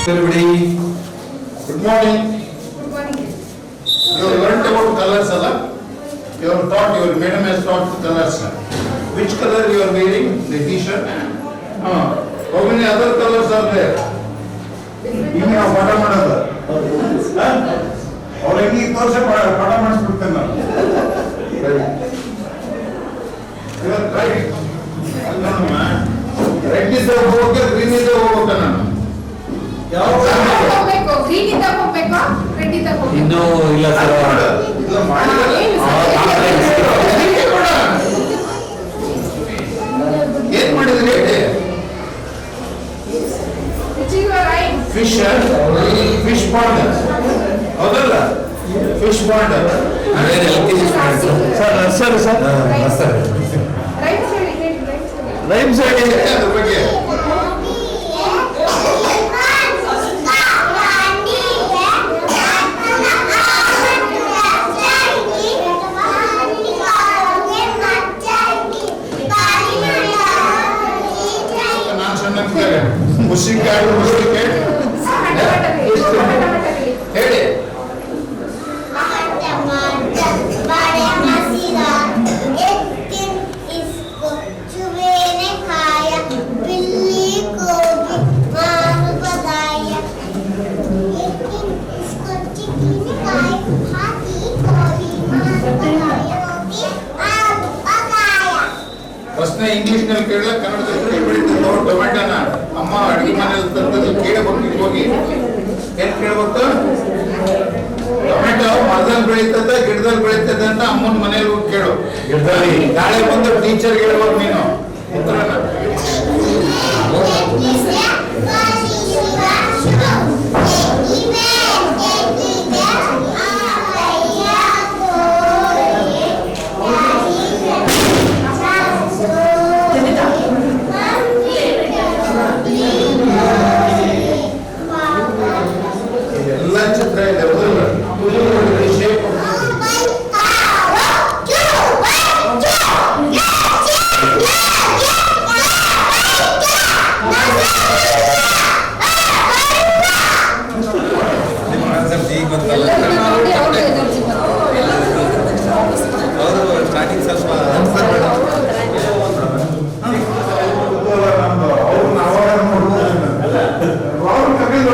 Everybody, good morning. Good morning. You learned about colors, Allah? You have taught, your madam has taught the colors. Which color you are wearing? The t-shirt? How many other colors are there? ಈಗ ನಾವು ಪಾಠ ಮಾಡೋದು ಅವ್ರಿಗೆ ಈ ತೋರ್ಸ ಪಾಠ ಮಾಡಿಸ್ಬಿಡ್ತೇನೆ ನಾನು. You are right. Red is the ಹೋಗಕ್ಕೆ, green is the ಹೋಗಕ್ಕೆ ನಾನು. ಹೋಗ್ಬೇಕು, ಗ್ರೀನ್ ಇಂದ ಹೋಗ್ಬೇಕು, ರೆಡ್ ಇಂದ ಹೋಗ್ಬೇಕು. ಇನ್ನೂ ಇಲ್ಲ ಸರ್. ಇಲ್ಲ ಮಾಡಿದ್ರೆ ಏನ್ ಮಾಡಿದ್ರಿ ಹೇಳಿ? ಫಿಶ್ ಪಾಂಡ್ ಹೌದಲ್ಲ? ಫಿಶ್ ಪಾಂಡ್ ರೈಟ್ ಸೈಡ್ ಹೇಳಿ ಅದ್ರ ಬಗ್ಗೆ. ಯಾರು ಮುಸ್ಲಿಕ್ಕೆ ಹೇಳಿ. ಪ್ರಶ್ನೆ ಇಂಗ್ಲಿಷ್ ನಲ್ಲಿ ಕೇಳಲ್ಲ, ಕನ್ನಡದಲ್ಲಿ ಬೆಳೀತದೆ. ಟೊಮೆಟೋನ ಅಮ್ಮ ಅಡಿಗೆ ಮನೇಲಿ ತಂದಲ್ಲಿ ಕೇಳಬೇಕು. ಹೋಗಿ ಏನ್ ಕೇಳ್ಬೇಕು? ಟೊಮೆಟೊ ಮರದಲ್ಲಿ ಬೆಳೀತದೆ ಗಿಡದಲ್ಲಿ ಬೆಳೀತದೆ ಅಂತ ಅಮ್ಮನ ಮನೇಲಿ ಹೋಗಿ ಕೇಳು. ಗಿಡದಲ್ಲಿ ನಾಳೆ ಬಂದು ಟೀಚರ್ ಹೇಳ್ಬೇಕು ನೀನು ಉತ್ತರನ. ಎಲ್ಲ ಚಿತ್ರ ಇದೆ ಶೇಪ್. ನಿಮ್ಮ ಆನ್ಸರ್ ಈಗ ಗೊತ್ತಲ್ಲ. ಅವರು ಸ್ಟಾರ್ಟಿಂಗ್ ಸ್ವಲ್ಪ ಆನ್ಸರ್ ಬೇಡ. ನಮ್ದು ಅವ್ರನ್ನ ಅವಾಗ ಅವ್ರು ಕರ್ಕೊಂಡು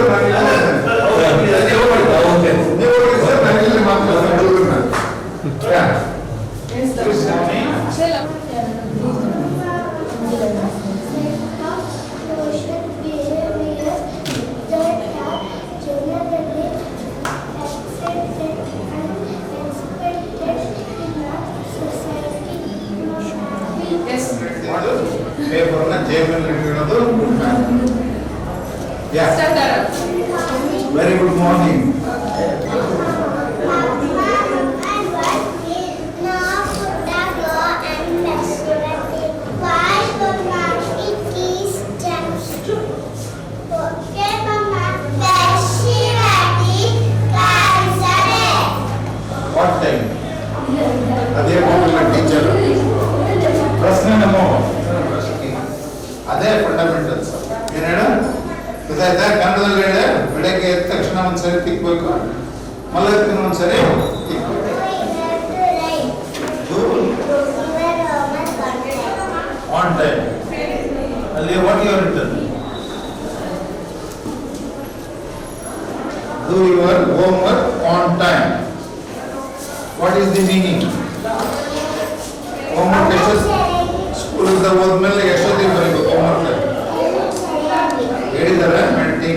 ಪೇಪರ್ನ ಜೇಬಲ್ಲಿ ಇಡೋದು. Very good morning. What time? ಅದೇ ಟೀಚರ್ ಪ್ರಶ್ನೆ ನಮ್ಮ ಅದೇ ಫಂಡಮೆಂಟಲ್ಸ್. ಏನ್ ಹೇಳ ಗೊತ್ತಾಯ್ತಾ? ಕನ್ನಡದಲ್ಲಿ ಹೇಳ. ಬೆಳಗ್ಗೆ ಎದ್ದ ತಕ್ಷಣ ಒಂದ್ಸರಿ ತಿಕ್ಬೇಕು, ಮಲಗಿನ ಒಂದ್ಸರಿ ಆನ್ ಟೈಮ್. ಅಲ್ಲಿ what your return, do your homework on time. What is the meaning? Homework ಸ್ಕೂಲಿಂದ ಹೋದ್ಮೇಲೆ ಎಷ್ಟೊತ್ತಿಗೆ ಬರೀಬೇಕು ಹೋಮ್ವರ್ಕ್? ಹೇಳಿದ್ದಾರೆ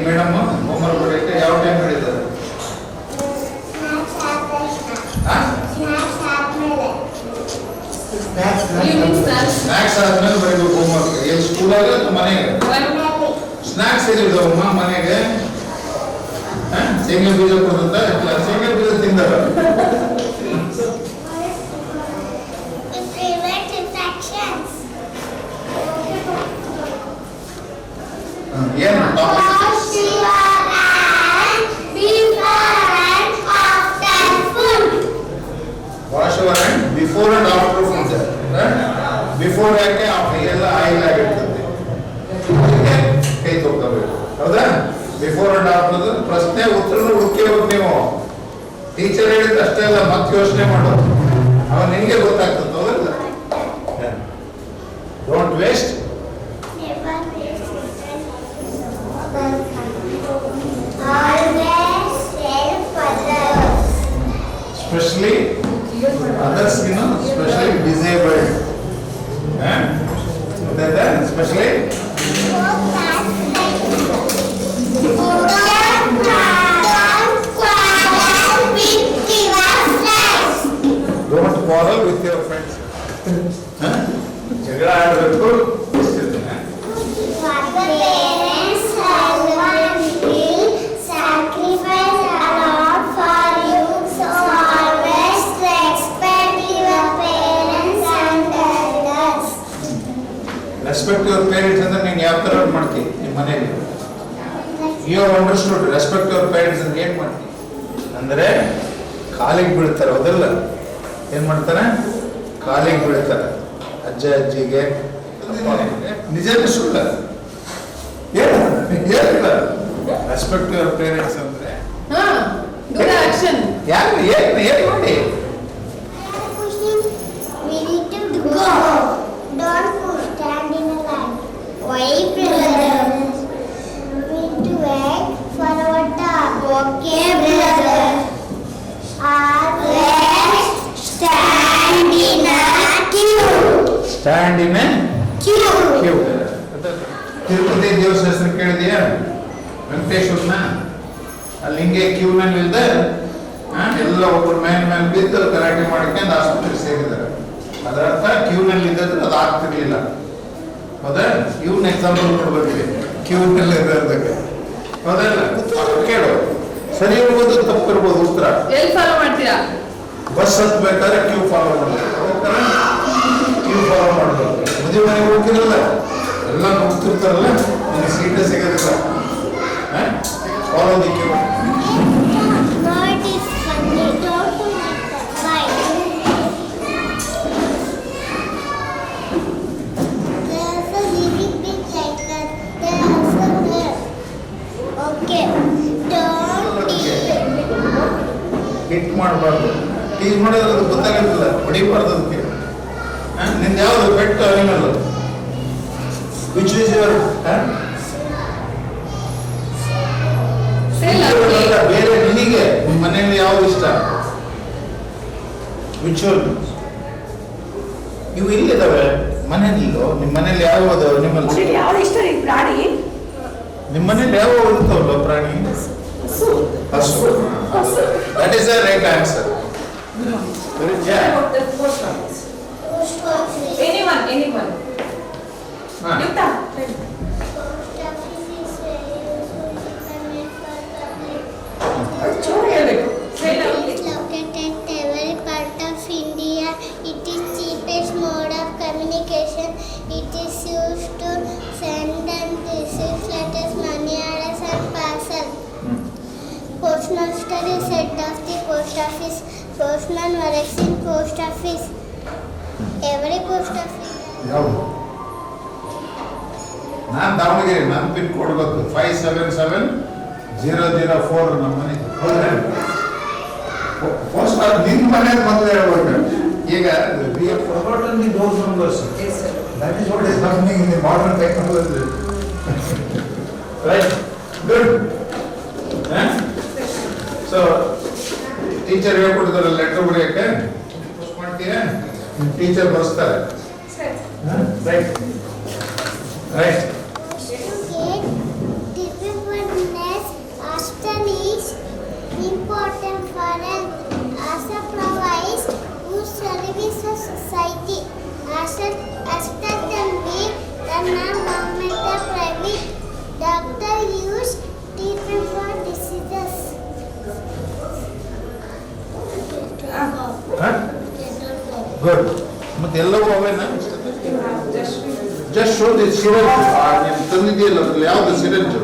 ಮೇಡಮ್ ಹೋಮ್ವರ್ಕ್ ಬರೆಯಕ್ಕೆ ಯಾವ ಟೈಮ್ ಹೇಳಿದ್ದಾರೆ? ಸ್ನಾಕ್ಸ್ ಆದ್ಮೇಲೆ ಬರೀಬೇಕು ಹೋಮ್ವರ್ಕ್. ಎಲ್ಲಿ ಸ್ಕೂಲಾಗ ಮನೆಗೆ? ಸ್ನಾಕ್ಸ್ ಎಲ್ಲಿದ್ದಾವಮ್ಮ ಮನೆಗೆ? ಶೇಂಗಾ ಬೀಜ ಕೊಡುತ್ತ ಶೇಂಗಾ ಬೀಜ ತಿಂದಾರ. ಏನು wash our and before and after food. Before ಯಾಕೆ ಎಲ್ಲ ಆಯಿಲ್ ಆಗಿರ್ತದೆ, ಕೈ ತೊಳ್ಕೋಬೇಕು. ಹೌದಾ? ಬಿಫೋರ್ ಅಂಡ್ ಆಫ್ಟರ್ ಪ್ರಶ್ನೆ ಉತ್ತರನ ಹುಡುಕೇಬೇಕು ನೀವು. ಟೀಚರ್ ಹೇಳಿದ್ರೆ ಅಷ್ಟೇ ಅಲ್ಲ, ಮತ್ತೆ ಯೋಚನೆ ಮಾಡೋದು. ಅವಾಗ ನಿನ್ಗೆ ಗೊತ್ತಾಗ್ತದೆ. ಹೌದಲ್ಲ? Don't waste. Especially others, especially disabled. Especially don't quarrel with your friends. ಜಗಳ ಆಡಬೇಕು. ರೆಸ್ಪೆಕ್ಟ್ ಯುವರ್ ಪೇರೆಂಟ್ಸ್ ಅಂದ್ರೆ ನೀನು ಯಾವ ಥರ ಮಾಡ್ತೀವಿ ನಿಮ್ಮ ಮನೆಯಲ್ಲಿ? You have understood respect your parents ಅಂದ್ರೆ ಏನು ಮಾಡ್ತೀವಿ ಅಂದರೆ ಕಾಲಿಗೆ ಬೀಳ್ತಾರೆ. ಹೌದಲ್ಲ? ಏನು ಮಾಡ್ತಾರೆ? ಕಾಲಿಗೆ ಬೀಳ್ತಾರೆ. ಅಜ್ಜ ಅಜ್ಜಿಗೆ. ನಿಜನೇ ಸುಳ್ಳ? ಏನು ಏನಿಲ್ಲ ರೆಸ್ಪೆಕ್ಟ್ ಯುವರ್ ಪೇರೆಂಟ್ಸ್ ಅಂದ್ರೆ ಹಾ ಡೂ ದ ಆಕ್ಷನ್ ಯಾರು ಏನು ಮಾಡಿ We need to go. Don't stand in a line. Why, brothers? We need to wait for our turn. Okay, brothers. Always stand in a queue. Stand in Queue. Queue Tirupati ದೇವರ ಹೆಸರು ಕೇಳಿದೆಯಾ ವೆಂಕಟೇಶ್ವರನ ಅಲ್ಲಿ ಹಿಂಗೆ ಕ್ಯೂನಲ್ಲಿ ಇಲ್ದೆ ಎಲ್ಲ ಒಬ್ಬರು ಮೇಲೆ ಬಿದ್ದು ಗಲಾಟೆ ಮಾಡ್ಕೊಂಡು ಆಸ್ಪತ್ರೆಗೆ ಸೇರಿದ್ದಾರೆ ಅದರ ಅರ್ಥ ಕ್ಯೂನಲ್ಲಿ ಇದ್ದರೆ ಅದು ಆಗ್ತಿರ್ಲಿಲ್ಲ ಹೌದಾ ಇವ್ನ ಎಕ್ಸಾಂಪಲ್ ಕೊಡ್ಬೇಕು ಕ್ಯೂನಲ್ಲಿ ಇರೋದಕ್ಕೆ ಹೌದಲ್ಲ ಕೇಳು ಸರಿ ಇರ್ಬೋದು ತಪ್ಪು ಇರ್ಬೋದು ಉತ್ತರ ಎಲ್ಲಿ ಫಾಲೋ ಮಾಡ್ತೀರಾ ಬಸ್ ಹತ್ಬೇಕಾದ್ರೆ ಕ್ಯೂ ಫಾಲೋ ಮಾಡಬೇಕು ಕ್ಯೂ ಫಾಲೋ ಮಾಡಬೇಕು ಮದುವೆ ಮನೆಗೆ ಹೋಗಿರಲ್ಲ ಎಲ್ಲ ಹೋಗ್ತಿರ್ತಾರಲ್ಲ ನಿಮಗೆ ಸೀಟೇ ಸಿಗೋದಿಲ್ಲ follow the queue No, it is funny. Don't do that. Why? There's a living being like that. There's a there. Okay. Don't hit ಮಾಡಬಾರ್ದು ಟೀಸ್ ಮಾಡಿದ್ರೆ ಅದು ಗೊತ್ತಾಗೋದಿಲ್ಲ ಹೊಡಿಬಾರ್ದು ಅದಕ್ಕೆ ನಿಂದು ಯಾವುದು pet animal which is your ಬೇರೆ ನಿನಗೆ ನಿಮ್ಮ ಮನೆಯಲ್ಲಿ ಯಾವ್ದು ಇಷ್ಟ ವಿಚ್ ಇವು ಇಲ್ಲಿದ್ದಾವೆ ಮನೆಯಲ್ಲಿ ನಿಮ್ಮ ಮನೇಲಿ ಯಾವ ಅನಿಮಲ್ ಯಾವ್ದು ಇಷ್ಟ ರೀ ಪ್ರಾಣಿ ನಿಮ್ಮ ಮನೇಲಿ ಯಾವ ಇರ್ತಾವಲ್ಲ ಪ್ರಾಣಿ ಹಸು that is the right answer anyone ಯುಕ್ತ ಚೂರು ಹೇಳ್ಬೇಕು It is located at every part of India. It is cheapest mode of communication. It is used to send and receive letters, money orders and parcel. Postmaster is head of the post office. Postman works in post office. Every post office. ಯಾವುದು ನಾನು ದಾವಣಗೆರೆ ನನ್ನ pin code ಗೊತ್ತು 577004 ನಮ್ಮ ಮನೆ post ನಿನ್ನ ಮನೆ ಮೊದಲು ಹೇಳ್ಬೇಕು ಈಗ we have forgotten the door numbers that is what is happening in the modern technology right good so teacher ಹೇಳ್ಕೊಟ್ಟಿದ್ದಾರೆ ಲೆಟರ್ ಬರೆಯಕ್ಕೆ ಪೋಸ್ಟ್ ಮಾಡ್ತೀರಾ ಟೀಚರ್ ಬರೆಸ್ತಾರೆ right right Differentness Ashton is important for health. Ashton provides good service to society. Ashton can be the non-governmental private doctor use treatment for diseases. Good ಮತ್ತೆ ಎಲ್ಲವೂ ಅವೇನಾ just show the syringe ನೀವು ತಂದಿದೆಯಲ್ಲ ಅದ್ರಲ್ಲಿ ಯಾವ್ದು syringe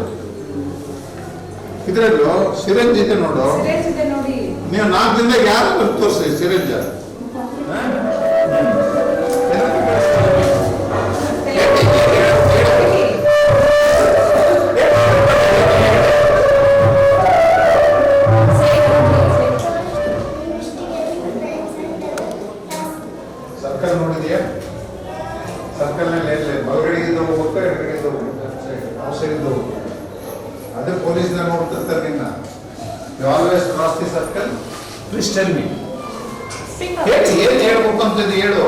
ಇದ್ರಲ್ಲೂ syringe ಇದೆ ನೋಡು ಇದೆ ನೋಡಿ ನೀವು 4 ದಿನದಾಗ ಯಾರು ತೋರಿಸಿ ಸಿರೆಂಜ್ ಸರ್ಕಲ್ ನೋಡಿದ್ಯಾ ಸರ್ಕಲ್ ನಲ್ಲಿ ಬಲಗಡೆಯಿಂದ ಹೋಗ್ಬೇಕು ಎಡಗಡೆಯಿಂದ ಹೋಗ್ಬೇಕು ಔಷಧಿಯಿಂದ ಹೋಗ್ಬೇಕು ಅದೇ ಪೊಲೀಸ್ನ ನೋಡ್ತಿರ್ತಾರೆ ನಿನ್ನ you always cross the circle please tell me ಹೇಳಿ ಏನು ಹೇಳ್ಬೇಕು ಅಂತಂದು ಹೇಳು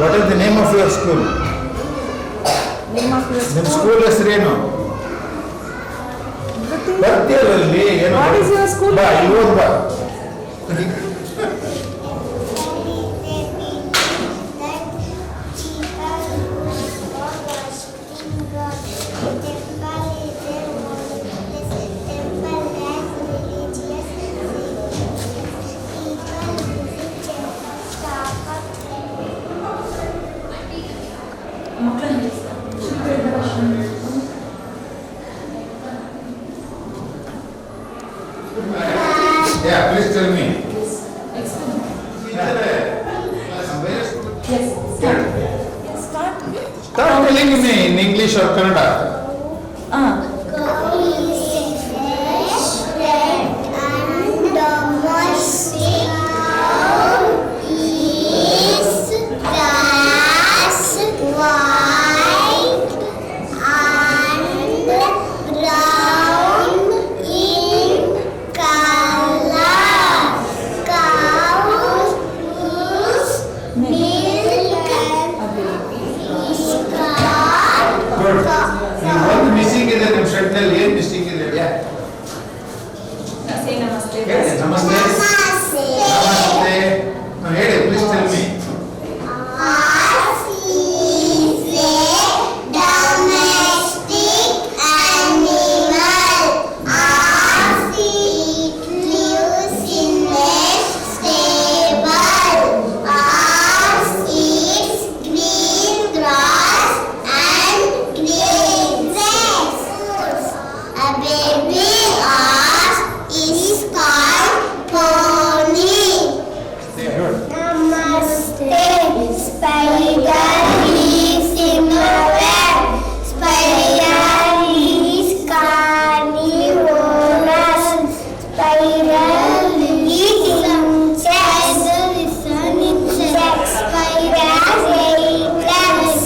what is the name of your school ನಿಮ್ಮ ಸ್ಕೂಲ್ ಹೆಸರೇನು ಬರ್ತೀರಲ್ಲಿ ಏನು What is your school ಬಾ name? ಇವಾಗ ಬಾ People Yes. Start. Yes, start. Start telling me in English or Kannada. Cow is fresh, red and domestic. Cow is grass, white and brown in color. Cows use milk is called Good. What missing is in Shetnal? What missing is there? Say namaste. Namaste. Namaste. Namaste. Now, please tell me. Horse is a domestic animal. Horse lives in a stable. Horse eats green grass and green grass. A baby horse is called pony. Good. Namaste. Spider lives in a web. Spider is carnivorous. Spider eats insects. Spider weightless.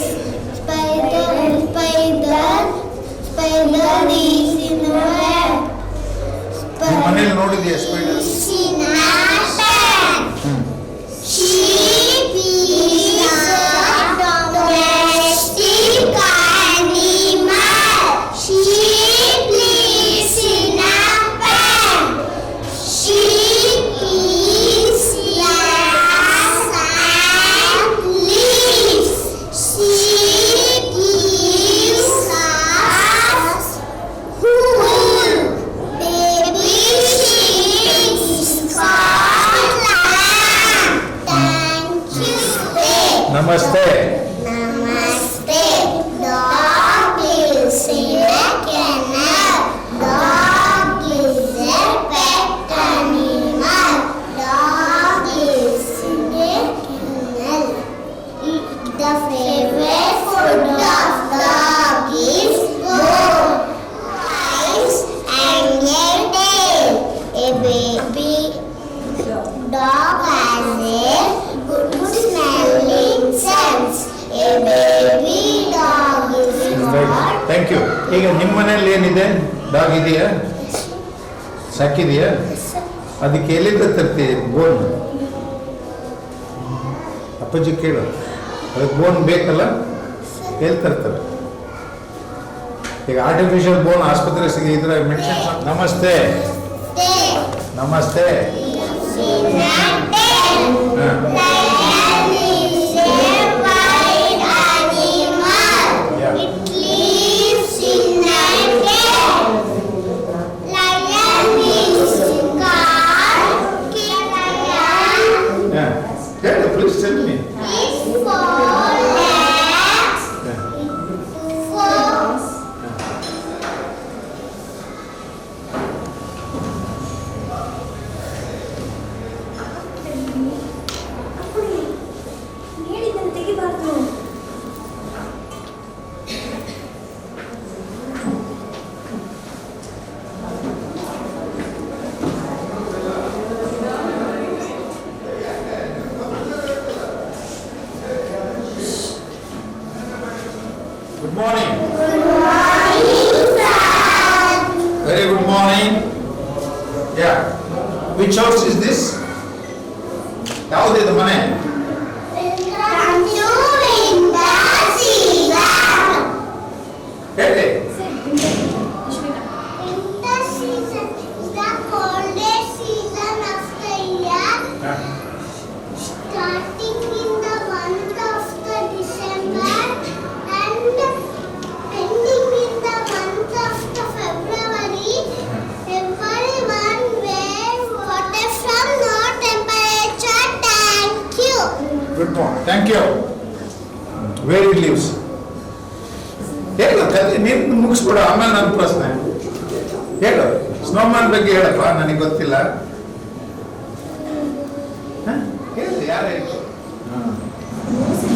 Spider lives in a web. ನಿಮ್ಮ ಮನೇಲಿ ನೋಡಿದ್ಯಾ spider? Sheep is a domestic animal. Sheep lives in a pen. Sheep eats grass and leaves. Sheep gives us wool. Baby sheep is called lamb. Thank you. ನಮಸ್ತೆ. Namaste. Dog is in a kennel. Dog is a pet animal. Dog is in a kennel. The favorite food of dog is bone, eyes, and a tail. A baby dog has a good smelling sense. A baby dog is called thank you. ಈಗ ನಿಮ್ಮ ಮನೇಲಿ ಏನಿದೆ? Dog ಇದೆಯಾ? ಸಾಕಿದೆಯಾ? ಅದಕ್ಕೆ ಎಲ್ಲಿಂದ ತರ್ತೀವಿ ಬೋನ್? ಅಪ್ಪಾಜಿ ಕೇಳು, ಅದಕ್ಕೆ ಬೋನ್ ಬೇಕಲ್ಲ? ಎಲ್ಲಿ ತರ್ತಾರೆ? ಈಗ ಆರ್ಟಿಫಿಷಿಯಲ್ ಬೋನ್ ಆಸ್ಪತ್ರೆ ಇದ್ರ ಮೆಡಿಸಿನ್. ನಮಸ್ತೆ. ನಮಸ್ತೆ. Lion is a wild animal. Yeah. It lives in a cave. Lion is called king lion. ಹೇಳು, please tell me. His 4 legs, 4 Good morning. Very good morning. Yeah. Which house is this? ಯಾವುದಿದು ಮನೆ? Come to winter season. ಹೇಳಿ. Winter season is the coldest season of the year, starting in the month of the December and ending in the month of the February. Everyone wear water from no temperature. Thank you. Good morning. Thank you. Where it lives? ಹೇಳು, ನೀನು ಮುಗಿಸ್ಬಿಡು, ಆಮೇಲೆ ನನ್ನ ಪ್ರಶ್ನೆ. ಹೇಳು, snowman ಬಗ್ಗೆ ಹೇಳಪ್ಪ, ನನಗೆ ಗೊತ್ತಿಲ್ಲ. ಹ? ಹೇಳು, ಯಾರು ಹೇಳು?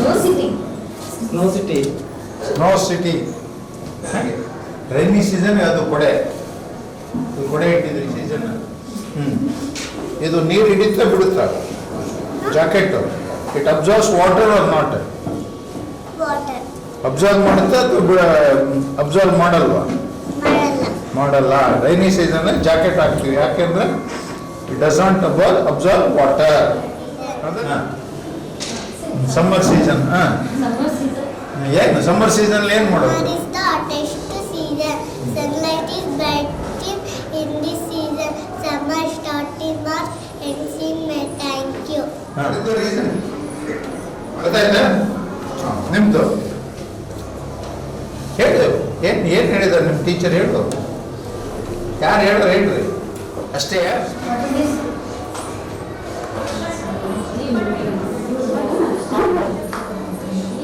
No sitting. No city. No city. Rainy season ಅದು ಕೊಡೆ. ಇದು ಕೊಡೆ ಇಟ್ಟಿದ್ರಿ ಸೀಸನ್. ಇದು ನೀರು ಹಿಡಿತಾ ಬಿಡುತ್ತಾ jacket. It observes water or not? Water observe ಮಾಡುತ್ತಾ ಅಥವಾ ಅಬ್ಸರ್ವ್ ಮಾಡಲ್ವಾ? ಮಾಡಲ್ಲ. ಮಾಡಲ್ಲ. ರೈನಿ ಸೀಸನ್ ಜಾಕೆಟ್ ಹಾಕ್ತೀವಿ, ಯಾಕೆಂದ್ರೆ it does not observe water. Summer season. Summer season. ಏನು ಸಮ್ಮರ್ ಸೀಸನ್ ಏನು ಮಾಡೋದು? What is the hottest season? Sunlight is bright in this season. Summer starts in March, ends in May. Thank you. Reason ಗೊತ್ತಾಯ್ತಾ? ನಿಮ್ದು ಹೇಳು. ಏನು ಹೇಳಿದಾರೆ ನಿಮ್ಮ teacher? ಹೇಳು. ಯಾರು ಹೇಳ್ರಿ ಅಷ್ಟೇ. What is this?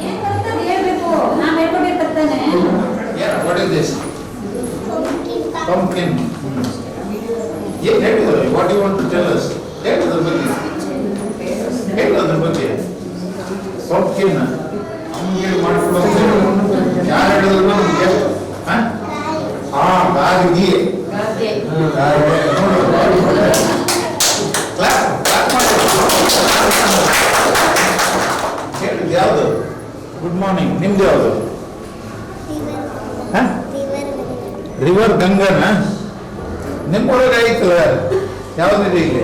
ಏನ್ ಬರ್ತದೆ ಹೇಳ್ಬೇಕು. ನಾನ್ ಹೇಳ್ಕೊಟ್ಟಿರ್ತಾನೆ. What is this? Pumpkin pie. Pumpkin. ಏನು ಹೇಳಿದ್ರು? What you want to tell us? ಹೇಳು ಅದ್ರ ಬಗ್ಗೆ. ಹೇಳು ಅದ್ರ ಬಗ್ಗೆ. ಪಂಪ್ಕಿನ್ ಹಂಗೆ ಮಾಡ್ಕೊಳ್ಳೋದು ಯಾರು ಹೇಳಿದ್ರು ನಮ್ಗೆ? ಗಾದಿ. ಹೇಳಿದ್ದು ಯಾವುದು? Good morning. ನಿಮ್ದು ಯಾವುದು? ರಿವರ್ ಗಂಗನ? ನಿಮ್ಮೊಳಗೆ ಐತಲ್ಲ, ಯಾವುದಿದೆ ಇಲ್ಲಿ?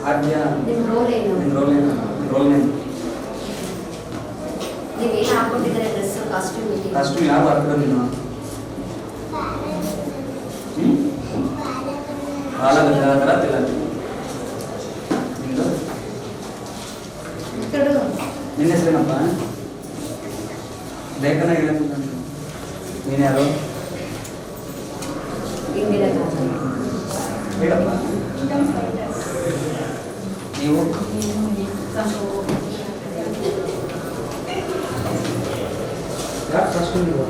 ಆದ್ಯ ನಿಮ್ ರೋಲ್ ಏನು? Roll name. ನೀವೇನು ಹಾಕೊಂಡಿದ್ದಾರೆ ಡ್ರೆಸ್ ಕಾಸ್ಟ್ಯೂಮ್ ಇದೆ? ಕಾಸ್ಟ್ಯೂಮ್ ಯಾವ ಹಾಕಿರೋ ನೀನು? ಹಾಳಾಗಲ್ಲ ತಿಲ್ಲ. ನಿಂದು ಕಡು ನಿನ್ನ ಹೆಸರೇನಪ್ಪ? ಲೇಖನ ಹೇಳ. ನೀನು ಯಾರು? ಇಂದಿರಾ ಗಾಂಧಿ. ಹೇಳಪ್ಪ. ನೀವು ಯಾರು ಕಾಸ್ಟ್ಯೂಮ್ ನೀವು?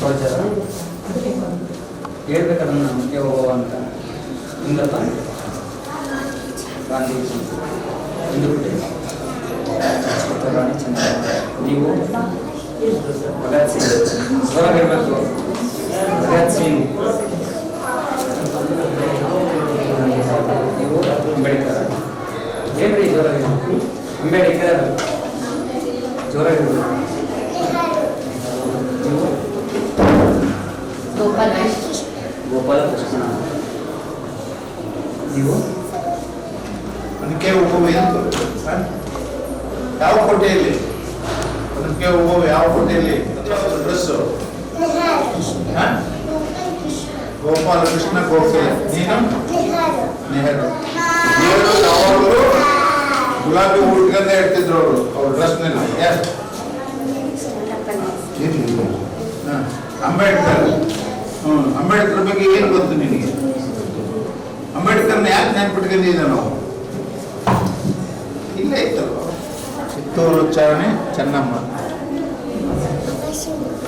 ಕೌಚರ ಹೇಳ್ಬೇಕಲ್ಲ ನಮಗೆ ಹೋಗುವ ಅಂತ. ನಿಂದಪ್ಪ? ಗಾಂಧೀಜಿ. ಹಿಂದೂ ಬಿಟ್ಟೆ ರಾಣಿ ಚಂದ್ರ. ನೀವು? ಭಗತ್ ಸಿಂಗ್. ಜೋರಾಗಿರ್ಬೇಕು. ಭಗತ್ ಸಿಂಗ್. ನೀವು ಅಂಬೇಡ್ಕರ್. ಹೇಳ್ರಿ ಜೋರಾಗಿ. ಅಂಬೇಡ್ಕರ್. ಜೋರಾಗಿರ್ಬೇಕು. ನೀವು? ಗೋಪಾಲ್ ಗೋಪಾಲಕೃಷ್ಣ. ನೀವು? ಅದಕ್ಕೆ ಹೋಗುವ ಯಾವ ಕೋಟೆಯಲ್ಲಿ? ಅದಕ್ಕೆ ಹೋಗುವ ಯಾವ ಕೋಟೆಯಲ್ಲಿ? ಡ್ರೆಸ್ಸು ಗೋಪಾಲಕೃಷ್ಣ ಗೋಖಲೆ. ನೀನು? ನೆಹರು. ನೆಹರು ಯಾವಾಗಲೂ ಗುಲಾಬಿ ಉಟ್ಕೊಂಡೇ ಇರ್ತಿದ್ರು ಅವರು ಅವ್ರ ಡ್ರೆಸ್ನಲ್ಲಿ. ಯಾರು? ಅಂಬೇಡ್ಕರ್. ಅಂಬೇಡ್ಕರ್ ಬಗ್ಗೆ ಏನು ಗೊತ್ತು ನಿನಗೆ? ಅಂಬೇಡ್ಕರ್ನ ಯಾಕೆ ನೆನ್ಪಿಟ್ಕೊಂಡಿದ್ದ ನಾವು? ಇಲ್ಲೇ ಇತ್ತಲ್ವ? ಕಿತ್ತೂರು ಉಚ್ಚಾರಣೆ ಚೆನ್ನಮ್ಮ.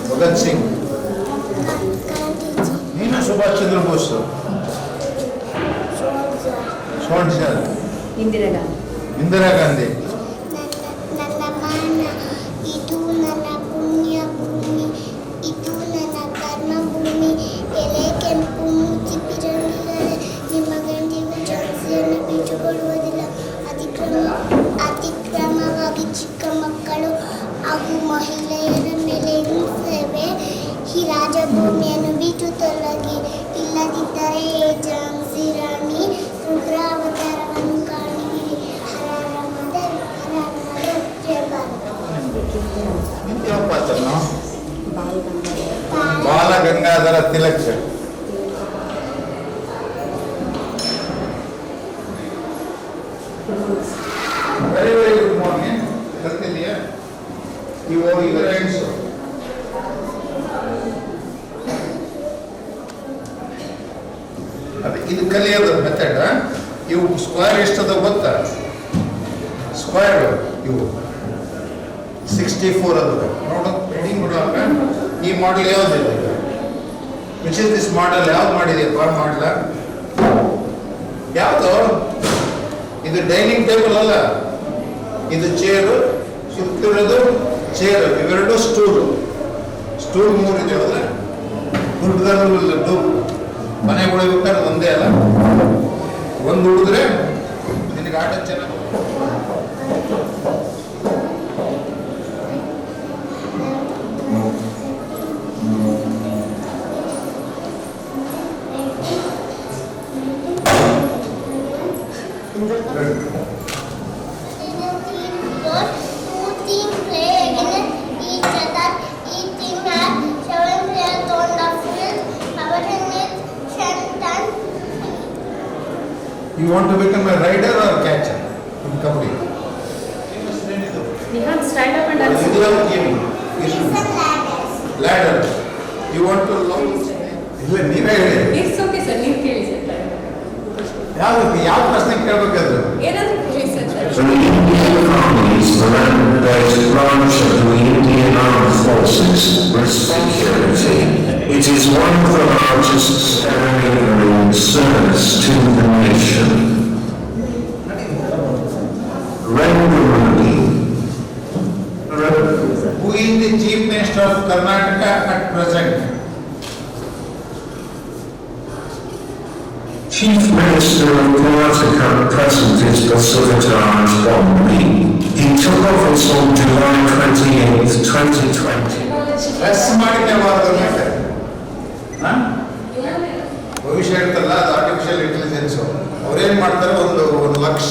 ಭಗತ್ ಸಿಂಗ್. ನೀನು ಸುಭಾಷ್ ಚಂದ್ರ ಬೋಸ್. ಸೋನ್ಸರ್. ಇಂದಿರಾ ಗಾಂಧಿ. ಇಂದಿರಾ ಗಾಂಧಿ. ನನ್ನ ಮಾನ ಇದು ನನ್ನ ಪುಣ್ಯ ಭೂಮಿ, ಇದು ನನ್ನ ಕರ್ಮ ಭೂಮಿ. ಎಲೆ ಕೆಂಪು ಮೂತಿ ಪಿರಮಿಗಳೇ, ನಿಮ್ಮ ಗಂಡಿಗೂ ಜನ್ಸಿಯನ್ನು ಬಿಟ್ಟುಕೊಡುವುದಿಲ್ಲ. ಅತಿಕ್ರಮವಾಗಿ ಚಿಕ್ಕ ಮಕ್ಕಳು ಹಾಗೂ ಮಹಿಳೆಯರ ಮೇಲೆ ಹಿಂಸೆವೆ. ಈ ರಾಜಭೂಮಿಯನ್ನು ಬಿಟ್ಟು ತೊಲಗಿ, ಇಲ್ಲದಿದ್ದರೆ ಝಾನ್ಸಿ ರಾಣಿ ಉಗ್ರಾವತಾರವನ್ನು ಕಾಣುವಿರಿ. Hara Hara mother, Hara Hara mother. ಜಯ ಭಾರತ. ಯಾವಪ್ಪ ಆತನು Bala Gangadhara Tilak. Very very good morning. ಕಲ್ತಿದೆಯಾ? ಇವು ಈಗ ಫ್ರೆಂಡ್ಸು. ಅದೇ ಇದು ಕಲಿಯೋದು ಮೆಥಡ್. ಇವು ಸ್ಕ್ವೇರ್ ಎಷ್ಟದ ಗೊತ್ತಾ? ಸ್ಕ್ವೇರ್ ಇವು 64 ಅದು. ನೋಡು ಹೆಡಿಂಗ್ ನೋಡುವಾಗ ಈ ಮಾಡಲ್ ಯಾವುದಿದೆ? ವಿಚ್ ಇಸ್ ದಿಸ್ ಮಾಡಲ್? ಯಾವ್ದು ಮಾಡಿದೆಯಪ್ಪ ಮಾಡಲ? ಯಾವುದು ಇದು? ಡೈನಿಂಗ್ ಟೇಬಲ್ ಅಲ್ಲ, ಇದು ಚೇರು, ಸುತ್ತಿರೋದು ಚೇರು, ಇವೆರಡು ಸ್ಟೂಲು. ಸ್ಟೂಲ್ 3 ಇದೆ ಅಲ್ಲ, ದುಡ್ಡು ಮನೆಗೆ ಉಳಿಬೇಕಾದ್ರೆ ಒಂದೇ ಅಲ್ಲ, ಒಂದು ಉಳಿದ್ರೆ ನಿನಗೆ ಆಟ ಚೆನ್ನಾಗಿ. You want to become a rider or catcher in kabaddi? Nihan, stand up and answer. This is a game. Ladder. You want to learn? ಇಲ್ಲ ನೀವೇ ಹೇಳಿ. It's okay, sir. ನೀವು ಕೇಳಿ ಸರ್. ಯಾವ ಪ್ರಶ್ನೆ ಕೇಳಬೇಕಾದ್ರೆ? ಏನಾದರೂ ಕೇಳಿ sir. The Indian Army is the land-based branch of the Indian Armed Forces with security. It is one of the largest civilian service to the nation. Narendra Modi. Who is the Chief Minister of Karnataka at present? Chief Minister of Karnataka at present is Basuvaraj Bommai. He took office on July 28, 2020. Less ಮಾಡಿದ್ದೇವಾದ ಮೇಲೆ ಭವಿಷ್ಯ ಇರ್ತಲ್ಲ, ಅದು artificial intelligence. ಅವ್ರೇನು ಮಾಡ್ತಾರೆ, ಒಂದು lakh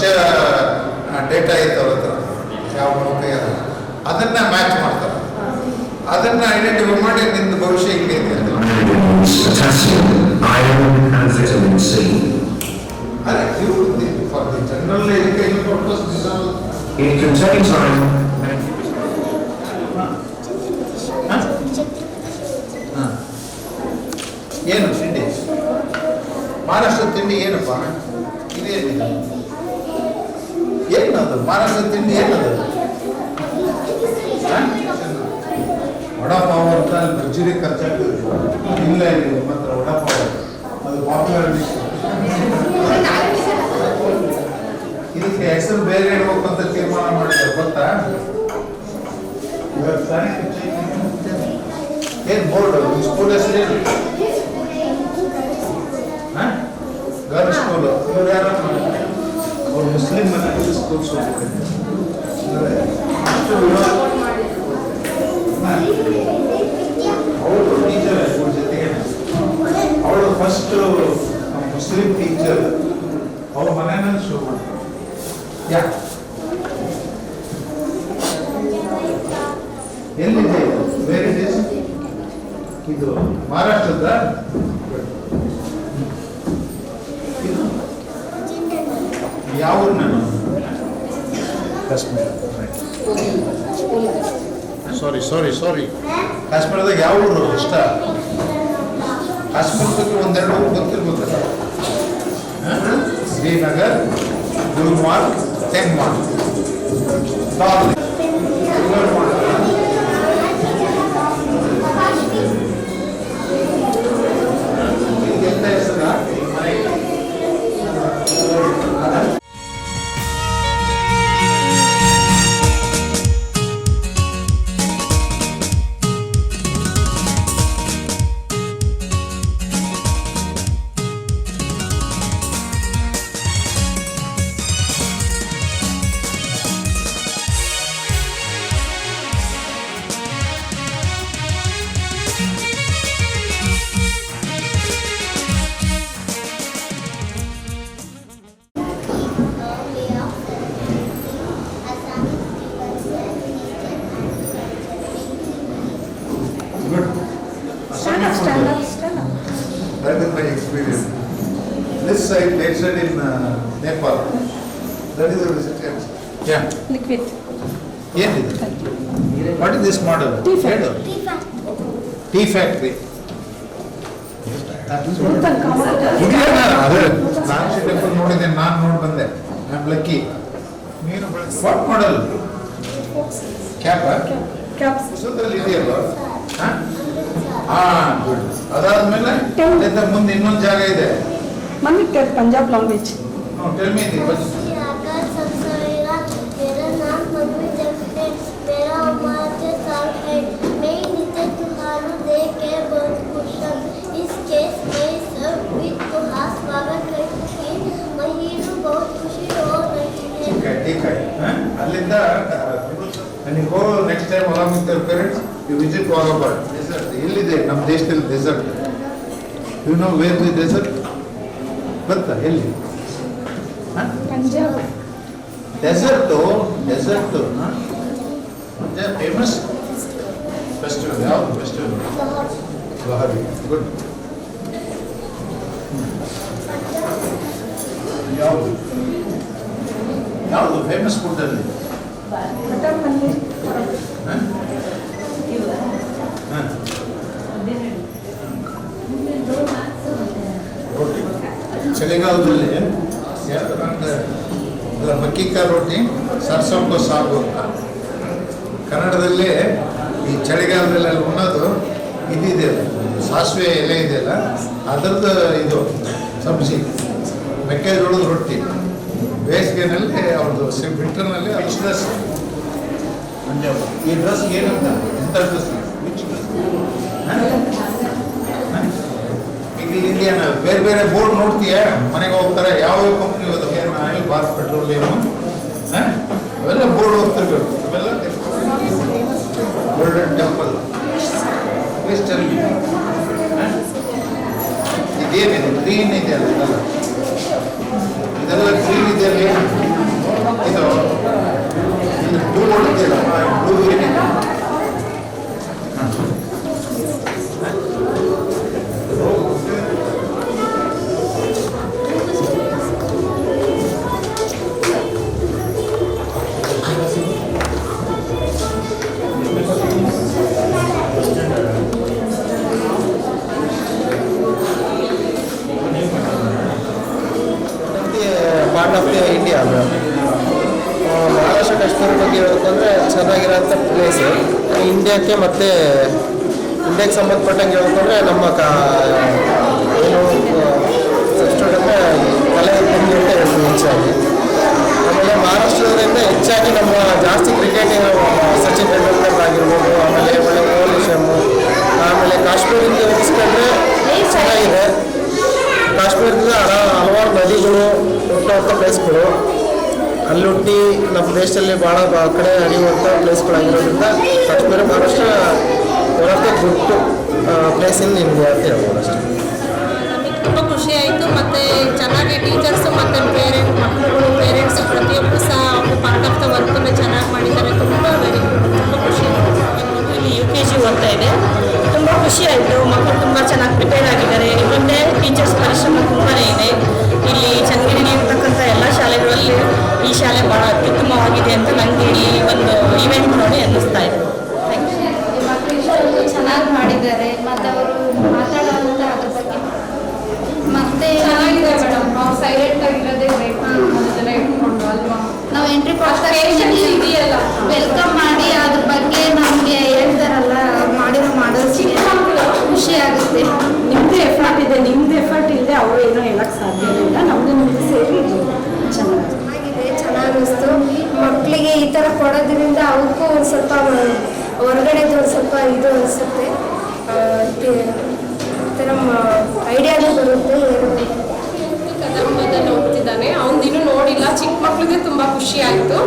data ಇತ್ತು ಅವ್ರ ಹತ್ರ, ಯಾವ ಕೈಯಲ್ಲಿ ಅದನ್ನು ಮ್ಯಾಚ್ ಮಾಡ್ತಾರೆ. ಅದನ್ನು ಐಡೆಂಟಿಫೈ ಮಾಡಿ ನಿನ್ನ ಭವಿಷ್ಯ ಹಿಂಗೆ ಇದೆ ಅಂತ. Potassium, iron and vitamin C. ಅದೇ for the general education purpose this all. It contains iron. ಏನು ತಿಂಡಿ? ಮಹಾರಾಷ್ಟ್ರ ತಿಂಡಿ ಏನಪ್ಪ? ಇದೇನಿದೆ? ಏನದು ಮಹಾರಾಷ್ಟ್ರ ತಿಂಡಿ? ಏನದು? ವಡಾಪಾವ್ ಅಂತ ಭರ್ಜರಿ ಖರ್ಚಾಗ್ತದೆ. ಇಲ್ಲ ಇಲ್ಲಿ ಮಾತ್ರ ವಡಾಪಾವ್ ಅದು ಪಾಪ್ಯುಲರ್ ಡಿಶ್. ಇದಕ್ಕೆ ಹೆಸರು ಬೇರೆ ಇಡಬೇಕು ಅಂತ ತೀರ್ಮಾನ ಮಾಡಿದ್ದಾರೆ ಗೊತ್ತಾ? ಏನ್ ಬೋರ್ಡ್ ಸ್ಕೂಲ್ ಹೆಸರು ಏನು? Girl school. ಇವ್ರು ಯಾರು? ಅವ್ರು ಮುಸ್ಲಿಂ ಮನೆ ಸ್ಕೂಲ್ಸ್ ಅವರು ಟೀಚರ್ ಇವ್ರ ಜೊತೆಗೆ. ಅವಳು ಫಸ್ಟ್ ಮುಸ್ಲಿಂ ಟೀಚರ್. ಅವ್ರ ಮನೆಯಲ್ಲಿ ಶುರು ಮಾಡ್ತಾರೆ. ಯಾ ಎಲ್ಲಿದೆ? ಬೇರೆ ದೇಶ ಇದು ಮಹಾರಾಷ್ಟ್ರದ. ಯಾವ ಊರು? ನಾನು ಕಾಶ್ಮೀರ. ಸಾರಿ ಕಾಶ್ಮೀರದಾಗ ಯಾವ ಊರು ಇಷ್ಟ? ಕಾಶ್ಮೀರದಲ್ಲಿ ಒಂದೆರಡು ಊರು ಗೊತ್ತಿರ್ಬೇಕಲ್ಲ. ಶ್ರೀನಗರ್, ಗುಲ್ಮಾರ್ಗ್, ತೆಂಗ್ಮಾರ್ಗ್. ಎಂತ ಹೆಸರು? I tasted in Nepal. That is the resistance. Yeah. Liquid. ಏನಿದೆ? What is this model? Tea factory. ಹೇಳು. Tea factory. ಇದೆಯಾ? ಅದೇ ನಾನು ಟೆಂಪಲ್ ನೋಡಿದ್ದೇನೆ, ನಾನು ನೋಡಿ ಬಂದೆ. I am lucky. ನೀನು ವಾಟ್ ಮಾಡಲ್? Cap Caps. ಹೊಸದ್ರಲ್ಲಿ ಇದೆಯಲ್ಲ? ಗುಡ್. ಅದಾದ್ಮೇಲೆ ಅಲ್ಲಿಂದ ಮುಂದೆ ಇನ್ನೊಂದು ಜಾಗ ಇದೆ. Mummy cat Punjab language. Tell me the bus. आकर सबसरेगा मेरा नाम मम्मी जब है मेरा उम्र के साल है मैं नीचे तुम्हारू देख के बहुत खुश हूँ इस केस में सब इतिहास स्वागत करती महीनों बहुत खुशी हो रही है ठीक है ಅಲ್ಲಿಂದ when you go next time along with your parents you visit Wagabad desert ಎಲ್ಲಿದೆ ನಮ್ಮ ದೇಶದಲ್ಲಿ desert you know where the desert ಗೊತ್ತಾ ಎಲ್ಲಿ Punjab. desert famous festival ಯಾವುದು festival Lahari good ಯಾವುದು ಫೇಮಸ್ ಫುಡ್ ಅಲ್ಲಿ Butter paneer. ರೋಟಿ ಚಳಿಗಾಲದಲ್ಲಿ ಅಲ್ಲ ಮಕ್ಕಿಕಾಯಿ ರೋಟಿ ಸರ್ಸೊಪ್ಪು ಸಾಗು ಅಂತ ಕನ್ನಡದಲ್ಲಿ ಈ ಚಳಿಗಾಲದಲ್ಲಿ ಅಲ್ಲಿ ಉಣ್ಣೋದು ಇದಿದೆಯಲ್ಲ ಸಾಸಿವೆ ಎಲೆ ಇದೆಯಲ್ಲ ಅದರದ್ದು ಇದು ಸಬ್ಜಿ ಮೆಕ್ಕೆಜೋಳದ ರೊಟ್ಟಿ ಬೇಸಿಗೆನಲ್ಲಿ ಅವ್ರದ್ದು ವಿಂಟರ್ನಲ್ಲಿ ವಿಚ್ ಡ್ರೆಸ್ ಈ ಡ್ರೆಸ್ ಏನಂತ ಎಂಥ ಡ್ರೆಸ್ ವಿಚ್ ಡ್ರೆಸ್ ಈಗ ಇಂಡಿಯನ್ ಬೇರೆ ಬೇರೆ ಬೋರ್ಡ್ ನೋಡ್ತೀಯ ಮನೆಗೆ ಹೋಗ್ತಾರೆ ಯಾವ ಕಂಪ್ನಿ ಹೋದ್ರೆ ಆಯಿಲ್ ಭಾರತ್ ಪೆಟ್ರೋಲಿಯಂ ಅವೆಲ್ಲ ಬೋರ್ಡ್ ಹೋಗ್ತಿರ್ಬೇಕು ಅವೆಲ್ಲ ಗೋಲ್ಡನ್ ಟೆಂಪಲ್ ಕ್ರಿಸ್ಟಲ್ ಇದೇನಿದೆ ಗ್ರೀನ್ ಇದೆ ಅಲ್ಲ ಇದೆಲ್ಲ ಗ್ರೀನ್ ಇದೆ ಅಲ್ಲಿ ಇದು ಬ್ಲೂ ನೋಡಿದೆಯಲ್ಲ ಬ್ಲೂ ಏನಿದೆ part of the India Maharashtra Kashmir ಬಗ್ಗೆ ಹೇಳ್ಬೇಕಂದ್ರೆ ಚೆನ್ನಾಗಿರೋಂಥ ಪ್ಲೇಸ್ ಇಂಡಿಯಾಕ್ಕೆ ಮತ್ತು ಇಂಡಿಯಾಕ್ಕೆ ಸಂಬಂಧಪಟ್ಟಂಗೆ ಹೇಳ್ಬೇಕಂದ್ರೆ ನಮ್ಮ ಏನು ಫಸ್ಟ್ ಅಂದರೆ ಕಲೆ ಭೂಮಿ ಅಂತ ಹೇಳ್ತೀವಿ ಹೆಚ್ಚಾಗಿ. ಆಮೇಲೆ ಮಹಾರಾಷ್ಟ್ರದಿಂದ ಹೆಚ್ಚಾಗಿ ನಮ್ಮ ಜಾಸ್ತಿ ಕ್ರಿಕೆಟ್ ಸಚಿನ್ ತೆಂಡೂಲ್ಕರ್ ಆಗಿರ್ಬೋದು, ಆಮೇಲೆ ಒಳ್ಳೆ ಕೋಹ್ಲಿ ಶರ್ಮು, ಆಮೇಲೆ ಕಾಶ್ಮೀರದಿಂದ ಹೋಲಿಸ್ಕೊಂಡ್ರೆ ಚೆನ್ನಾಗಿದೆ. ಕಾಶ್ಮೀರದಿಂದ ಹಲವಾರು ನದಿಗಳು ಹುಟ್ಟುವಂಥ ಪ್ಲೇಸ್ಗಳು ಅಲ್ಲಿ ಹುಟ್ಟಿ ನಮ್ಮ ದೇಶದಲ್ಲಿ ಭಾಳ ಕಡೆ ಹರಿಯುವಂಥ ಪ್ಲೇಸ್ಗಳಾಗಿರೋದ್ರಿಂದ Kashmir Maharashtra one of the good place in India ಅಂತ ಹೇಳ್ಬೋದು ಅಷ್ಟೇ. ನಮಗೆ ತುಂಬ ಖುಷಿ ಆಯಿತು ಮತ್ತು ಚೆನ್ನಾಗಿ ಟೀಚರ್ಸು ಮತ್ತು ಮಕ್ಕಳುಗಳು ಪೇರೆಂಟ್ಸು ಪ್ರತಿಯೊಬ್ಬರು ಸಹ ಪಾರ್ಟ್ ಆಫ್ ದ ವರ್ಕನ್ನು ಚೆನ್ನಾಗಿ ಮಾಡಿದ್ದಾರೆ. ತುಂಬ ವೆರಿ ತುಂಬ ಖುಷಿ ಇಲ್ಲಿ UKG ಓದ್ತಾ ಇದೆ. ತುಂಬ ಖುಷಿ ಆಯಿತು. ಮಕ್ಕಳು ತುಂಬ ಚೆನ್ನಾಗಿ ಪ್ರಿಪೇರ್ ಆಗಿದ್ದಾರೆ. ಇನ್ನೊಂದೇ ಟೀಚರ್ಸ್ ಪರಿಶ್ರಮ ತುಂಬಾ ಇದೆ. ಇಲ್ಲಿ ಚನ್ನಗಿರಿಯಲ್ಲಿ ಇರ್ತಕ್ಕಂಥ ಎಲ್ಲ ಶಾಲೆಗಳಲ್ಲಿ ಈ ಶಾಲೆ ಭಾಳ ಅತ್ಯುತ್ತಮವಾಗಿದೆ ಅಂತ ನನಗೆ ಈ ಒಂದು ಇವೆಂಟ್ ನೋಡಿ ಅನ್ನಿಸ್ತಾ ಇದೆ. ಮಕ್ಕಳು ಚೆನ್ನಾಗಿ ಮಾಡಿದ್ದಾರೆ ಮತ್ತು ಅವರು ಮಾತಾಡುವಂಥ ಅದ್ರ ಬಗ್ಗೆ ಮತ್ತೆ ಚೆನ್ನಾಗಿದೆ ಮೇಡಮ್. ನಾವು ಸೈಲೆಂಟ್ ಆಗಿರೋದೇ ಬೇಕು ಅದನ್ನೆಲ್ಲ ಇಟ್ಕೊಂಡು ಅಲ್ವಾ. ನಾವು ಎಂಟ್ರಿ ಪೇಷನ್ಸ್ ಇದೆಯಲ್ಲ ವೆಲ್ಕಮ್ ಮಾಡಿ ಅದ್ರ ಬಗ್ಗೆ ನಮಗೆ ಹೇಳ್ತಾರಲ್ಲ ಮಾಡೋದು ಖುಷಿ ಆಗುತ್ತೆ. ನಿಮ್ಮದು ಎಫರ್ಟ್ ಇದೆ, ನಿಮ್ಮದು ಎಫರ್ಟ್ ಇಲ್ಲದೆ ಅವರು ಏನೋ ಹೇಳಕ್ಕೆ ಸಾಧ್ಯ ಇಲ್ಲ. ನಮ್ಮದು ನಿಮ್ಮದು ಸೇರಿ ಚೆನ್ನಾಗಿದೆ, ಚೆನ್ನಾಗಿ ಅನಿಸ್ತು. ಮಕ್ಕಳಿಗೆ ಈ ಥರ ಕೊಡೋದ್ರಿಂದ ಅವಕ್ಕೂ ಒಂದು ಸ್ವಲ್ಪ ಹೊರಗಡೆದು ಒಂದು ಸ್ವಲ್ಪ ಇದು ಅನಿಸುತ್ತೆ, ಈ ಥರ ಐಡಿಯಾನು ಬರುತ್ತೆ. ಕದಂಬದಲ್ಲಿ ಹೋಗ್ತಿದ್ದಾನೆ, ಅವನಿನ್ನೂ ನೋಡಿಲ್ಲ. ಚಿಕ್ಕ ಮಕ್ಳಿಗೆ ತುಂಬ ಖುಷಿ ಆಯಿತು.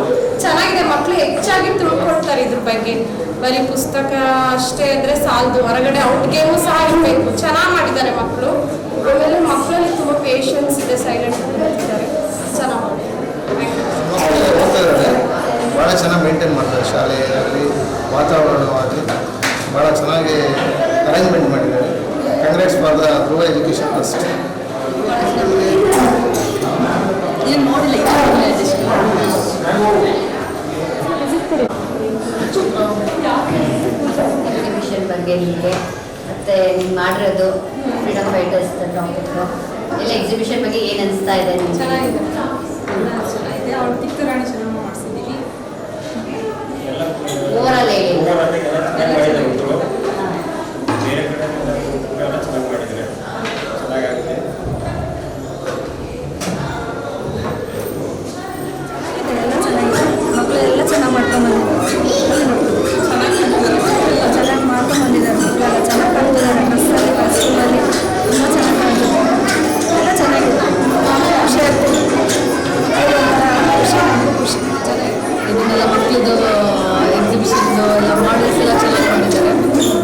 ಚೆನ್ನಾಗಿದೆ, ಮಕ್ಕಳು ಹೆಚ್ಚಾಗಿ ತಿಳ್ಕೊಳ್ತಾರೆ ಇದ್ರ ಬಗ್ಗೆ. ಬರೀ ಪುಸ್ತಕ ಅಷ್ಟೇ ಅಂದರೆ ಸಾಲದು, ಹೊರಗಡೆ ಔಟ್ ಗೇಮು ಸಹ ಇರಬೇಕು. ಚೆನ್ನಾಗಿ ಮಾಡಿದ್ದಾರೆ ಮಕ್ಕಳು. ಆಮೇಲೆ ಮಕ್ಕಳಲ್ಲಿ ತುಂಬ ಪೇಷನ್ಸ್ ಇದೆ, ಸೈಲೆಂಟ್ ಆಗಿರ್ತಾರೆ. ಚೆನ್ನಾಗಿ ಓದ್ತಿದ್ದಾರೆ, ಭಾಳ ಚೆನ್ನಾಗಿ ಮೇಂಟೈನ್ ಮಾಡ್ತಾರೆ. ಶಾಲೆ ಆಗಲಿ ವಾತಾವರಣವಾಗಲಿ ಭಾಳ ಚೆನ್ನಾಗಿ ಅರೇಂಜ್ಮೆಂಟ್ ಮಾಡಿದ್ದಾರೆ. Congrats for the Dhruva education trust. ಏನು ನೋಡಿಲ್ಲ ಎಕ್ಸಿಬಿಷನ್ ಬಗ್ಗೆ ನಿಮಗೆ ಮತ್ತು ನೀವು ಮಾಡಿರೋದು ಫ್ರೀಡಮ್ ಫೈಟರ್ಸ್ ಟಾಪಿಕ್ಕು ಎಲ್ಲ ಎಕ್ಸಿಬಿಷನ್ ಬಗ್ಗೆ ಏನು ಅನಿಸ್ತಾ ಇದೆ ನಿಮಗೆ? ಚೆನ್ನಾಗಿದೆ ಚೆನ್ನಾಗಿದೆ. ಅವ್ರು ಕಿತ್ತೂರಾಣಿ ಚೆನ್ನಮ್ಮ ಮಾಡಿಸಿದ್ದೀವಿ. ಓವರಾಲ್ ಹೇಳಿ. ಎಲ್ಲ ಚೆನ್ನಾಗಿದೆ. ಮಕ್ಕಳೆಲ್ಲ ಚೆನ್ನಾಗಿ ಚೆನ್ನಾಗಿ ಮಾಡ್ಕೊಂಡ್ಬಂದಿದ್ದಾರೆ. ಮಕ್ಕಳೆಲ್ಲ ಚೆನ್ನಾಗಿ ಕಾಣ್ತಿದ್ದಾರೆ. ಡ್ರೆಸ್ಸಲ್ಲಿ ಕಾಸ್ಟ್ಯೂಮಲ್ಲಿ ತುಂಬ ಚೆನ್ನಾಗಿ ಕಾಣ್ತಿದ್ದಾರೆ. ಎಲ್ಲ ಚೆನ್ನಾಗಿದೆ. ಖುಷಿ ಆಗ್ತದೆ. ಖುಷಿ ಚೆನ್ನಾಗಿದೆ. ಇದನ್ನೆಲ್ಲ ಮಕ್ಕಳದು ಎಕ್ಸಿಬಿಷನ್ದು ಎಲ್ಲ ಮಾಡಲ್ಸ್ ಎಲ್ಲ ಚೆನ್ನಾಗಿ ಮಾಡಿದ್ದಾರೆ.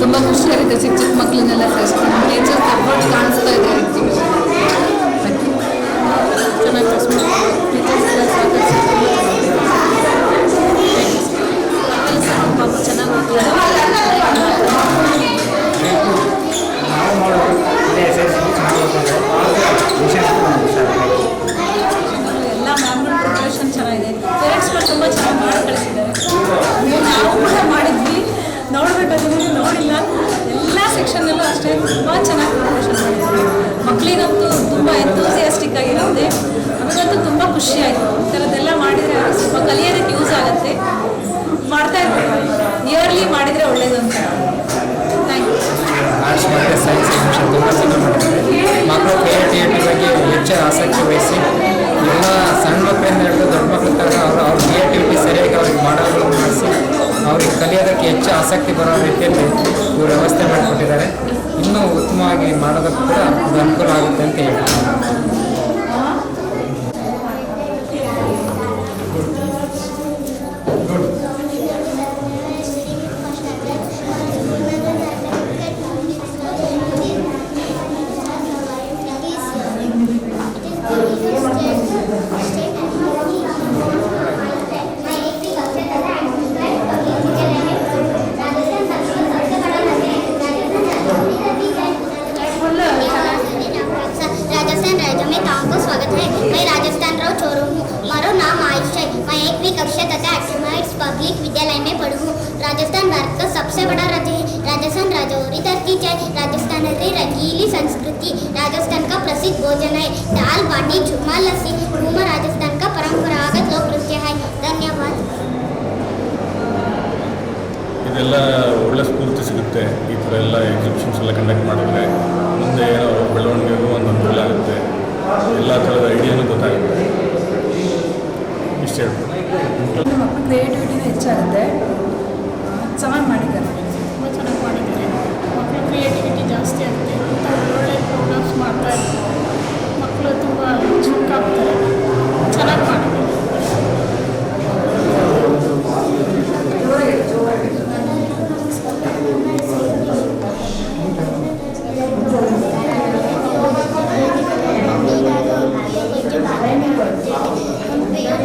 ತುಂಬ ಖುಷಿಯಾಗುತ್ತೆ. ಚಿಕ್ಕ ಚಿಕ್ಕ ಮಕ್ಕಳನ್ನೆಲ್ಲ ಸೇರಿಸ್ಕೊಂಡು ನೇಚರ್ ಸಪೋರ್ಟ್ ಕಾಣಿಸ್ತಾ ಇದೆ ಎಕ್ಸಿಬಿಷನ್. ಚೆನ್ನಾಗಿ ಟೀಚರ್ಸ್ ಎಲ್ಲ ಪಾಪ ಚೆನ್ನಾಗಿ ಎಲ್ಲ ಮ್ಯಾಮ್ಗಳ ಪ್ರಿಪ್ರೇಷನ್ ಚೆನ್ನಾಗಿದೆ. ಪೇರೆಂಟ್ಸ್ಗಳು ತುಂಬ ಚೆನ್ನಾಗಿ ಮಾಡಿ ಕಳಿಸಿದ್ದಾರೆ. ನಾವು ಕೂಡ ಮಾಡಿದ್ವಿ, ನೋಡಬೇಕಾದ್ರೆ ನೋಡಿಲ್ಲ. ಎಲ್ಲ ಸೆಕ್ಷನ್ನಲ್ಲೂ ಅಷ್ಟೇ ತುಂಬ ಚೆನ್ನಾಗಿ ಪ್ರಿಪ್ರೇಷನ್ ಮಾಡಿದ್ದಾರೆ. ಮಕ್ಕಳಿಗಂತೂ ತುಂಬ ಎಂಥೂಸಿಯಾಸ್ಟಿಕ್ ಆಗಿರುತ್ತೆ. ನಮಗಂತೂ ತುಂಬ ಖುಷಿ ಆಯಿತು. ಈ ಥರದ್ದೆಲ್ಲ ಮಾಡಿದರೆ ಸ್ವಲ್ಪ ಕಲಿಯೋದಕ್ಕೆ ಯೂಸ್ ಆಗುತ್ತೆ. ಮಾಡ್ತಾ ಇರ್ಬೇಕು, ಇಯರ್ಲಿ ಮಾಡಿದರೆ ಒಳ್ಳೇದು ಅಂತ. Thank you. ಆರ್ಟ್ಸ್ ಮತ್ತು ಸೈನ್ಸ್ ಎಕ್ಸಿಬಿಷನ್ ತುಂಬ ಚೆನ್ನಾಗಿ ಮಾಡಿದ್ದಾರೆ. ಮಕ್ಕಳು ಕ್ರಿಯೇಟಿವಿಟಿ ಬಗ್ಗೆ ಹೆಚ್ಚು ಆಸಕ್ತಿ ವಹಿಸಿ ಎಲ್ಲ ಸಣ್ಣ ಮಕ್ಕಳಿಂದ ಹಿಡಿದು ದೊಡ್ಡ ಮಕ್ಕಳ ತನಕ ಅವ್ರ ಕ್ರಿಯೇಟಿವಿಟಿ ಸರಿಯಾಗಿ ಅವ್ರಿಗೆ ಮಾಡೋದನ್ನು ಮಾಡಿಸಿ ಅವ್ರಿಗೆ ಕಲಿಯೋದಕ್ಕೆ ಹೆಚ್ಚು ಆಸಕ್ತಿ ಬರೋ ರೀತಿಯಲ್ಲಿ ಇವರು ವ್ಯವಸ್ಥೆ ಮಾಡಿಕೊಟ್ಟಿದ್ದಾರೆ. ಇನ್ನೂ ಉತ್ತಮವಾಗಿ ಮಾಡೋದಕ್ಕೂ ಕೂಡ ಅದು ಅನುಕೂಲ ಆಗುತ್ತೆ ಅಂತ ಹೇಳ್ತೀನಿ. राजस्थान राज्य में आपको स्वागत है। मैं राजस्थान राव चोरू हूँ। मारो नाम आयुष है। मैं 1वीं कक्षा तथा एक्समाइट्स पब्लिक विद्यालय में पढ़ू हूँ। राजस्थान भारत का सबसे बड़ा राज्य है। राजस्थान राजौरी धरती है। राजस्थान की रंगीली संस्कृति। राजस्थान का प्रसिद्ध भोजन है दाल बाटी चूरमा लस्सी। घूमर राजस्थान का परंपरागत लोक नृत्य है। धन्यवाद। ಇದೆಲ್ಲ ಒಳ್ಳೆ ಸ್ಫೂರ್ತಿ ಸಿಗುತ್ತೆ. ಈ ಥರ ಎಲ್ಲ ಎಕ್ಸಿಬಿಷನ್ಸ್ ಎಲ್ಲ ಕಂಡಕ್ಟ್ ಮಾಡಿದ್ರೆ ಮುಂದೆ ಏನೋ ಬೆಳವಣಿಗೆಗೂ ಒಂದು ಅನುಕೂಲ ಆಗುತ್ತೆ. ಎಲ್ಲ ಥರದ ಐಡಿಯಾನು ಗೊತ್ತಾಗುತ್ತೆ. ಇಷ್ಟು ಹೇಳ್ಬೋದು. ಮಕ್ಕಳ ಕ್ರಿಯೇಟಿವಿಟಿನೂ ಹೆಚ್ಚಾಗುತ್ತೆ. ಚೆನ್ನಾಗಿ ಮಾಡಿದ್ದಾರೆ. ತುಂಬ ಚೆನ್ನಾಗಿ ಮಾಡಿದ್ದಾರೆ. ಮಕ್ಕಳ ಕ್ರಿಯೇಟಿವಿಟಿ ಜಾಸ್ತಿ ಆಗುತ್ತೆ. ಒಳ್ಳೆ ಪ್ರೋಗ್ರಾಮ್ಸ್ ಮಾಡ್ತಾ ಇರ್ತಾರೆ. ಮಕ್ಕಳು ತುಂಬ ಚುರುಕಾಗ್ತಾರೆ. ಚೆನ್ನಾಗಿ ಮಾಡಿದ್ದಾರೆ.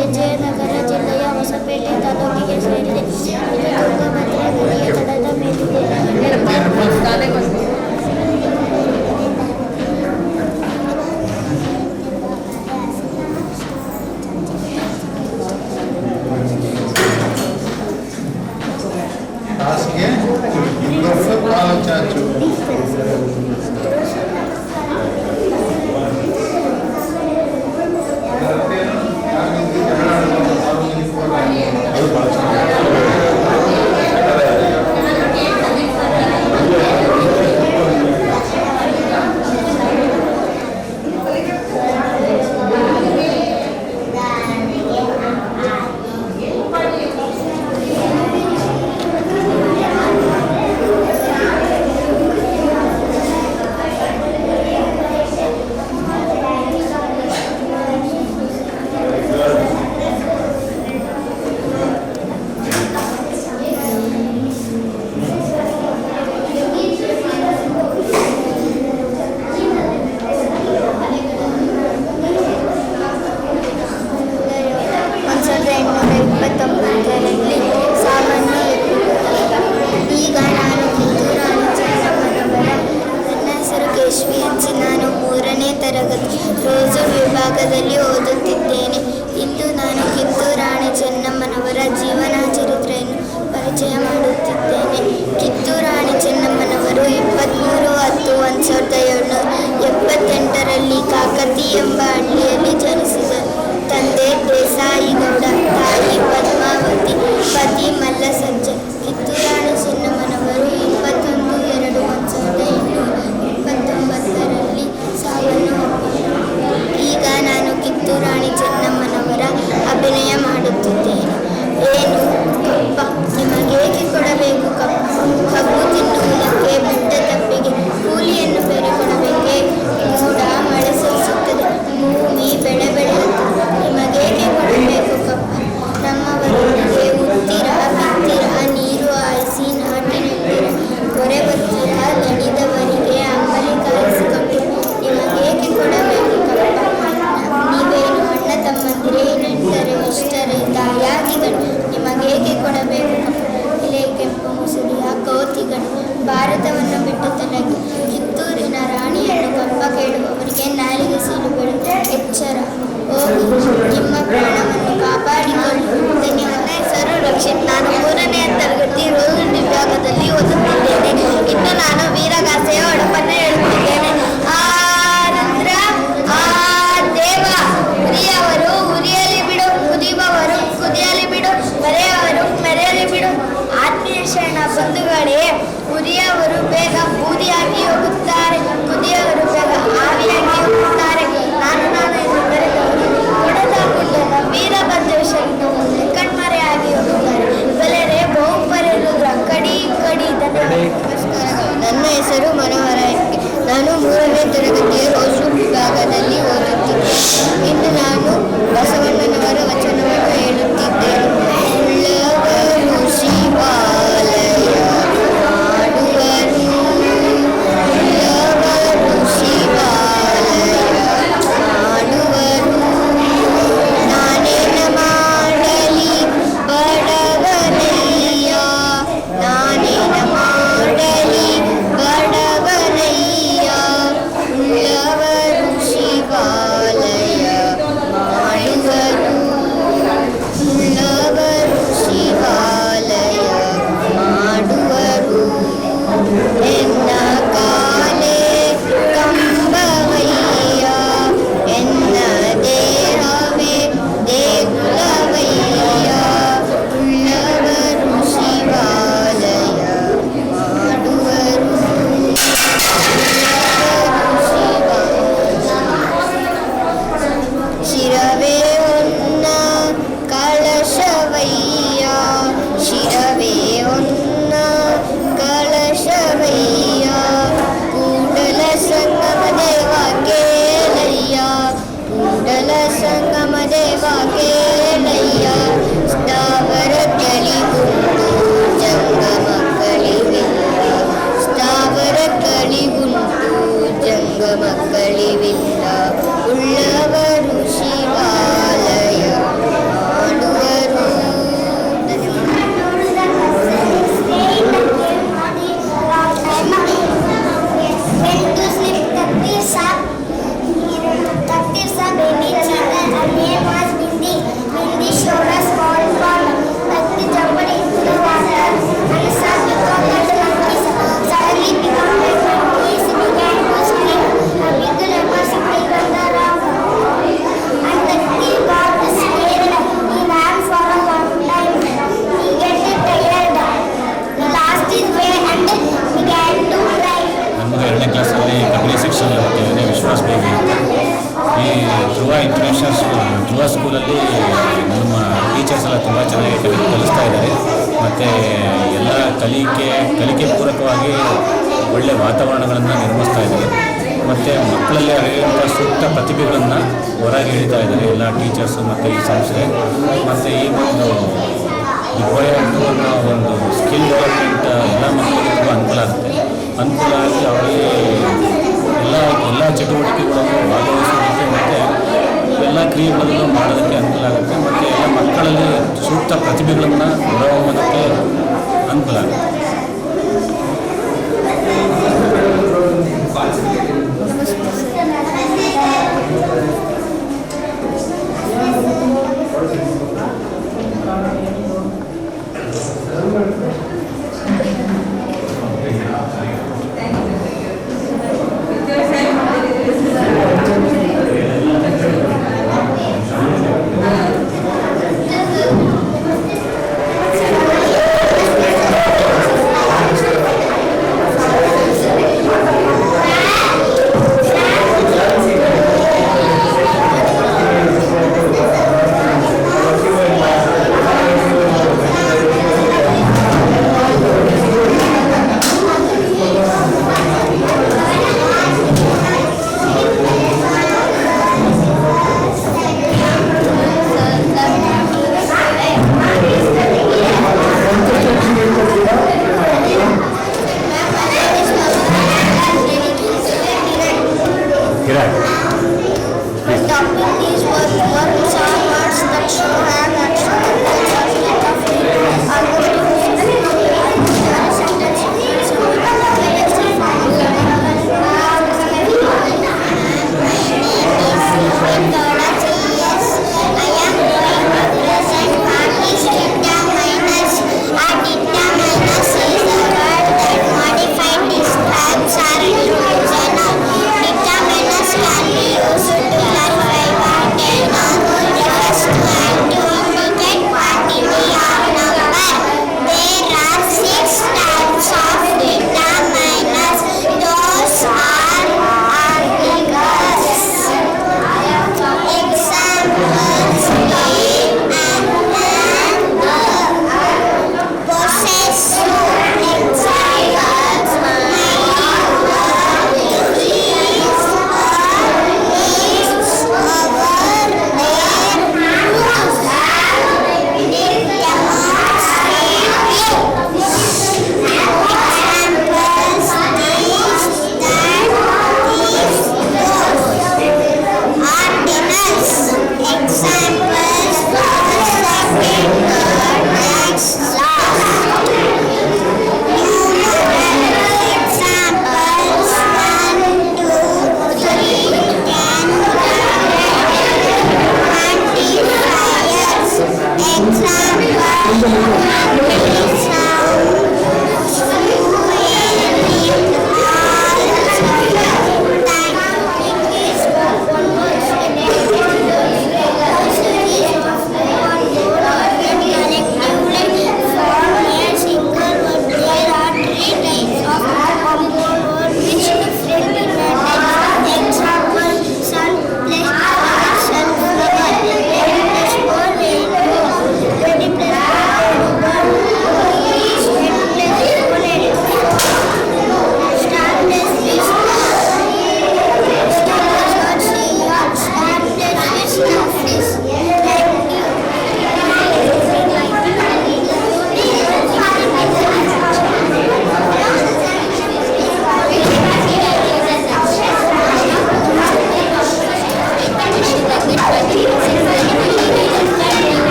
ವಿಜಯನಗರ ಜಿಲ್ಲೆಯ ಹೊಸಪೇಟೆ ತಾಲೂಕಿಗೆ ಸೇರಿದೆ. ಇದು ತುಂಗಭದ್ರಾ ನದಿಯ ದಡದ ಮೇಲಿದೆ. ಹಾಸಿಗೆ ಇನ್ನೊಂದು ಕಾಲು ಚಾಚು. ಅದು ಭಾಳ ಚೆನ್ನಾಗಿ ನೀತಿಗಳು. ಭಾರತವನ್ನು ಬಿಟ್ಟು ತೊಲಗಿ, ಕಿತ್ತೂರಿನ ರಾಣಿಯನ್ನು ಕಪ್ಪ ಕೇಳುವವರಿಗೆ ನಾಲಿಗೆ ಸೀಳು ಬಿಡುತ್ತೆ. ಎಚ್ಚರ, ಹೋಗಿ ನಿಮ್ಮ ಪ್ರಾಣವನ್ನು ಕಾಪಾಡಿಕೊಳ್ಳಿ. ಧನ್ಯವಾದ. ಹೆಸರು ರಕ್ಷಿತ್. ನಾನು 3ನೇ ತರಗತಿ ರೋಲ್ ವಿಭಾಗದಲ್ಲಿ ಓದುತ್ತಿದ್ದೇನೆ. ಇನ್ನು ನಾನು ವೀರಗಾಸೆಯ ಒಡಪನ್ನು ಹೇಳುತ್ತಿದ್ದೇನೆ. ಆ ರುದ್ರ, ಆ ದೇವ, ಉರಿಯವರು ಉರಿಯಲಿ ಬಿಡು, ಕುದಿಯುವವರು ಕುದಿಯಲಿ ಬಿಡು, ಮೆರೆಯವರು ಮೆರೆಯಲಿ ಬಿಡು. ಆತ್ಮೀಯ ಶರಣ ಬಂಧುಗಳೇ, ಉರಿಯವರು ಬೇಗ ಬೂದಿಯಾಗಿ ಹೋಗುತ್ತಾರೆ, ಕುದಿಯವರು ಬೇಗ ಆವಿಯಾಗಿ ಹೋಗುತ್ತಾರೆ. ನಾನು ಎಂದು ಬರೆದವರು ಕೊಡಲಾಗಿಲ್ಲ ವೀರಭದ್ರ ಶರಣವನ್ನು ಕಣ್ಮರೆಯಾಗಿ ಹೋಗುತ್ತಾರೆ. ಬೆಲೆರೆ ಬಹುಪರೆ ರುದ್ರ ಕಡಿ ಕಡಿ. ನಮಸ್ಕಾರಗಳು. ನನ್ನ ಹೆಸರು ಮನೋಹರ ಎಕ್ಕೆ. ನಾನು 3ನೇ ತರಗತಿಯ ರೋಜು ವಿಭಾಗದಲ್ಲಿ ಓದುತ್ತಿದ್ದೇನೆ. ಇನ್ನು ನಾನು ಬಸವಣ್ಣನವರ ವಚನವನ್ನು ಹೇಳುತ್ತಿದ್ದೇನೆ. ಉಳ್ಳವರು ಶಿವಾಲಯ ಮಾಡುವರು, ಉಳ್ಳವರು ಶಿವಾಲಯ ಮಾಡುವರು. ನಾನೇನ ಮಾಡಲಿ ಬಡವನಯ್ಯ, ನಾನೇನ ಮಾಡಲಿ ಬಡವನಯ್ಯ. ಉಳ್ಳವರು ಶಿವಾಲಯ ಮಾಡುವರು, ಉಳ್ಳವರು ಶಿವಾಲಯ ಮಾಡುವರು. ಎನ್ನ ಕಾಲೇ ಕಂಬವಯ್ಯ, ಎನ್ನ ದೇಹವೇ ದೇಗುಲವಯ್ಯ. ಉಳ್ಳವರು ಶಿವಾಲಯ ಮಾಡುವರು, ಶಿರವೇ ಹೊನ್ನ ಕಳಶವಯ್ಯ, ಶಿರವೇ ಹೊನ್ನ ಕಳಶವಯ್ಯ. ಕೂಡಲ ಸಂಗಮ ದೇವ ಕೇಳಯ್ಯ, ಕೂಡಲ ಸಂಗಮ ದೇವ ಕೇಳಯ್ಯ. ಸ್ಥಾವರ ಕಳಿಗುಂಟು ಜಂಗಮ ಕಳಿವಿಲ್ಲ, ಸ್ಥಾವರ ಕಳಿಗುಂಟು ಜಂಗಮ ಕಳಿವಿಲ್ಲ. ಉಳ್ಳವರು ಶಿವಾಲಯ ಮಾಡುವರು. ನಮ್ಮದು 2ನೇ ಕ್ಲಾಸಲ್ಲಿ ಕಬಡ್ಡಿ ಸೆಕ್ಷನ್ ಇರುತ್ತೆ ವಿಶ್ವಾಸ್ ಬೇಬಿ ಅಂತ. ಈ ಧ್ರುವ ಇಂಟರ್ನ್ಯಾಷನಲ್ ಧ್ರುವ ಸ್ಕೂಲಲ್ಲಿ ನಮ್ಮ ಟೀಚರ್ಸ್ ಎಲ್ಲ ತುಂಬ ಚೆನ್ನಾಗಿ ಕಲಿಸ್ತಾ ಇದ್ದಾರೆ. ಮತ್ತು ಎಲ್ಲ ಕಲಿಕೆ ಪೂರಕವಾಗಿ ಒಳ್ಳೆಯ ವಾತಾವರಣಗಳನ್ನು ನಿರ್ಮಿಸ್ತಾ ಇದ್ದಾರೆ. ಮತ್ತು ಮಕ್ಕಳಲ್ಲಿ ಅರಿಯುವಂಥ ಸೂಕ್ತ ಪ್ರತಿಭೆಗಳನ್ನು ಹೊರಗೆ ಹಿಡಿತಾ ಇದ್ದಾರೆ ಎಲ್ಲ ಟೀಚರ್ಸು ಮತ್ತು ಈ ಸಂಸ್ಥೆ. ಮತ್ತು ಈ ಒಂದು ಅನ್ನೋ ಒಂದು ಸ್ಕಿಲ್ ಡೆವಲಪ್ಮೆಂಟ್ ಎಲ್ಲ ಮಕ್ಕಳಿಗೆ ತುಂಬ ಅನುಕೂಲ ಆಗಿ ಅವರಿಗೆ ಎಲ್ಲ ಚಟುವಟಿಕೆಗಳನ್ನು ಭಾಗವಹಿಸೋದಕ್ಕೆ ಮತ್ತು ಎಲ್ಲ ಕ್ರಿಯೆಗಳನ್ನು ಮಾಡೋದಕ್ಕೆ ಅನುಕೂಲ ಆಗುತ್ತೆ. ಮತ್ತು ಎಲ್ಲ ಮಕ್ಕಳಲ್ಲಿ ಸೂಕ್ತ ಪ್ರತಿಭೆಗಳನ್ನು ಹೊರಹೊಮ್ಮೋದಕ್ಕೆ ಅನುಕೂಲ ಆಗುತ್ತೆ.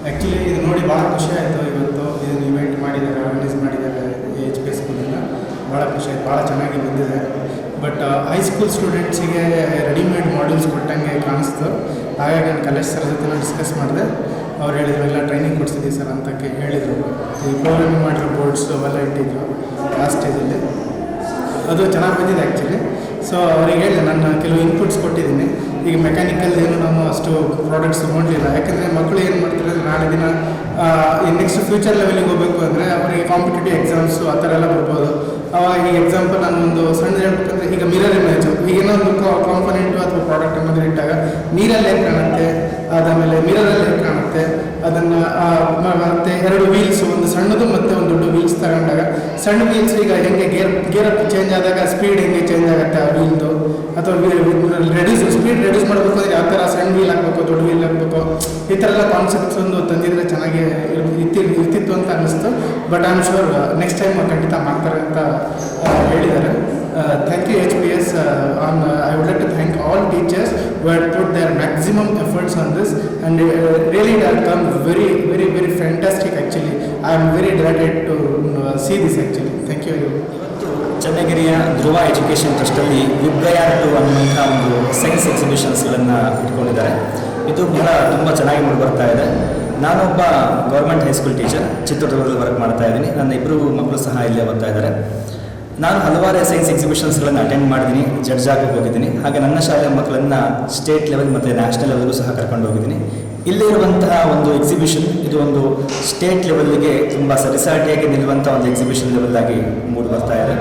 ಆ್ಯಕ್ಚುಲಿ ಇದು ನೋಡಿ ಭಾಳ ಖುಷಿ ಆಯಿತು. ಇವತ್ತು ಇದನ್ನು ಇವೆಂಟ್ ಮಾಡಿದ್ದಾರೆ, ಆರ್ಗನೈಸ್ ಮಾಡಿದ್ದಾರೆ ಎಚ್ ಪಿ ಸ್ಕೂಲಿಂದ. ಭಾಳ ಖುಷಿ ಆಯಿತು, ಭಾಳ ಚೆನ್ನಾಗಿ ಬಂದಿದೆ. ಬಟ್ ಹೈಸ್ಕೂಲ್ ಸ್ಟೂಡೆಂಟ್ಸಿಗೆ ರೆಡಿಮೇಡ್ ಮಾಡ್ಯೂಲ್ಸ್ ಕೊಟ್ಟಂಗೆ ಕಾಣಿಸ್ತು. ಹಾಗಾಗಿ ನಾನು ಕಲೇಶ್ ಸರ್ ಜೊತೆ ಡಿಸ್ಕಸ್ ಮಾಡಿದೆ. ಅವ್ರು ಹೇಳಿದ್ರು ಎಲ್ಲ ಟ್ರೈನಿಂಗ್ ಕೊಡ್ಸಿದ್ದೀವಿ ಸರ್ ಅಂತ ಹೇಳಿದರು. ಈ ಪ್ರೋಗ್ರಾಮಿಂಗ್ ಮಾಡಿರೋ ಬೋರ್ಡ್ಸು ಅವೆಲ್ಲ ಇಟ್ಟಿದ್ರು ಆ ಸ್ಟೇಜಲ್ಲಿ. ಅದು ಚೆನ್ನಾಗಿ ಬಂದಿದೆ ಆ್ಯಕ್ಚುಲಿ. ಸೊ ಅವ್ರಿಗೆ ಹೇಳಿದೆ, ನಾನು ಕೆಲವು ಇನ್ಪುಟ್ಸ್ ಕೊಟ್ಟಿದ್ದೀನಿ. ಈಗ ಮೆಕ್ಯಾನಿಕಲ್ ಏನು ನಾನು ಅಷ್ಟು ಪ್ರಾಡಕ್ಟ್ಸ್ ತೊಗೊಂಡಿಲ್ಲ. ಯಾಕೆಂದರೆ ಮಕ್ಕಳು ಏನು ಮಾಡ್ತಾರೆ ಅಂದರೆ ನಾಳೆ ದಿನ ಈ ನೆಕ್ಸ್ಟ್ ಫ್ಯೂಚರ್ ಲೆವೆಲಿಗೆ ಹೋಗಬೇಕು ಅಂದರೆ ಅವರಿಗೆ ಕಾಂಪಿಟೇಟಿವ್ ಎಕ್ಸಾಮ್ಸು ಆ ಥರ ಎಲ್ಲ ಬರ್ಬೋದು. ಅವಾಗ ಈಗ ಎಕ್ಸಾಂಪಲ್ ನಾನು ಒಂದು ಸಣ್ಣದು ಹೇಳ್ಬೇಕಂದ್ರೆ ಈಗ ಮಿರರ್ ಇಮೇಜು, ಈಗ ಏನೊಂದು ಕಾಂಪೊನೆಂಟು ಅಥವಾ ಪ್ರಾಡಕ್ಟ್ ಅನ್ನೋದು ಇಟ್ಟಾಗ ನೀರಲ್ಲಿ ಏನು ಕಾಣುತ್ತೆ, ಅದಾದಮೇಲೆ ಮಿರರಲ್ಲಿ ಏನು ಕಾಣುತ್ತೆ, ಅದನ್ನು ಮತ್ತು ಎರಡು ವೀಲ್ಸ್, ಒಂದು ಸಣ್ಣದು ಮತ್ತು ಒಂದು ದೊಡ್ಡ ವೀಲ್ಸ್ ತಗೊಂಡಾಗ ಸಣ್ಣ ವೀಲ್ಸ್ ಈಗ ಹೆಂಗೆ ಗೇರ್ ಅಪ್ ಚೇಂಜ್ ಆದಾಗ ಸ್ಪೀಡ್ ಹೆಂಗೆ ಚೇಂಜ್ ಆಗುತ್ತೆ ಆ ವೀಲ್ದು, ಅಥವಾ ಸ್ಪೀಡ್ ರೆಡ್ಯೂಸ್ ಮಾಡಬೇಕು ಅಂದರೆ ಯಾವ ಥರ ಸಣ್ಣ ವೀಲ್ ಹಾಕಬೇಕು, ದೊಡ್ಡ ವೀಲ್ ಹಾಕಬೇಕು, ಈ ಥರ ಎಲ್ಲ ಕಾನ್ಸೆಪ್ಟ್ಸ್ ಒಂದು ತಂದಿದ್ರೆ ಚೆನ್ನಾಗಿ ಇರ್ತಿತ್ತು ಅಂತ ಅನ್ನಿಸ್ತು. But I am sure next time ಖಂಡಿತ ಮಾಡ್ತಾರೆ ಅಂತ ಹೇಳಿದ್ದಾರೆ. Thank you HPS. I would like to thank all teachers who had put their maximum efforts on this, and really it had come very, very, very fantastic actually. I am very delighted to see this actually. Thank you. ಚನ್ನಗಿರಿಯ Dhruva education ಟ್ರಸ್ಟಲ್ಲಿ VIBGYOR 2 ಅನ್ನುವಂಥ ಒಂದು science ಎಕ್ಸಿಬಿಷನ್ಸ್ಗಳನ್ನು ಇಟ್ಕೊಂಡಿದ್ದಾರೆ. ಇದು ತುಂಬ ಚೆನ್ನಾಗಿ ಮೂಡಿಬರ್ತಾ ಇದೆ. ನಾನೊಬ್ಬ ಗೌರ್ಮೆಂಟ್ ಹೈಸ್ಕೂಲ್ ಟೀಚರ್ ಚಿತ್ರದುರ್ಗದಲ್ಲಿ ವರ್ಕ್ ಮಾಡ್ತಾ ಇದ್ದೀನಿ. ನನ್ನ ಇಬ್ಬರು ಮಕ್ಕಳು ಸಹ ಇಲ್ಲೇ ಓದ್ತಾ ಇದ್ದಾರೆ. ನಾನು ಹಲವಾರು ಸೈನ್ಸ್ ಎಕ್ಸಿಬಿಷನ್ಸ್ಗಳನ್ನು ಅಟೆಂಡ್ ಮಾಡಿದ್ದೀನಿ, ಜಡ್ಜ್ ಆಗಿ ಹೋಗಿದ್ದೀನಿ. ಹಾಗೆ ನನ್ನ ಶಾಲೆಯ ಮಕ್ಕಳನ್ನು ಸ್ಟೇಟ್ ಲೆವೆಲ್ ಮತ್ತು ನ್ಯಾಷನಲ್ ಲೆವೆಲ್ಗೂ ಸಹ ಕರ್ಕೊಂಡು ಹೋಗಿದ್ದೀನಿ. ಇಲ್ಲೇ ಇರುವಂತಹ ಒಂದು ಎಕ್ಸಿಬಿಷನ್ ಇದು ಒಂದು ಸ್ಟೇಟ್ ಲೆವೆಲ್ಗೆ ತುಂಬ ಸರಿಸಾಟಿಯಾಗಿ ನಿಲ್ಲುವಂಥ ಒಂದು ಎಕ್ಸಿಬಿಷನ್ ಲೆವೆಲ್ ಆಗಿ ಮೂಡಿ ಬರ್ತಾ ಇದೆ.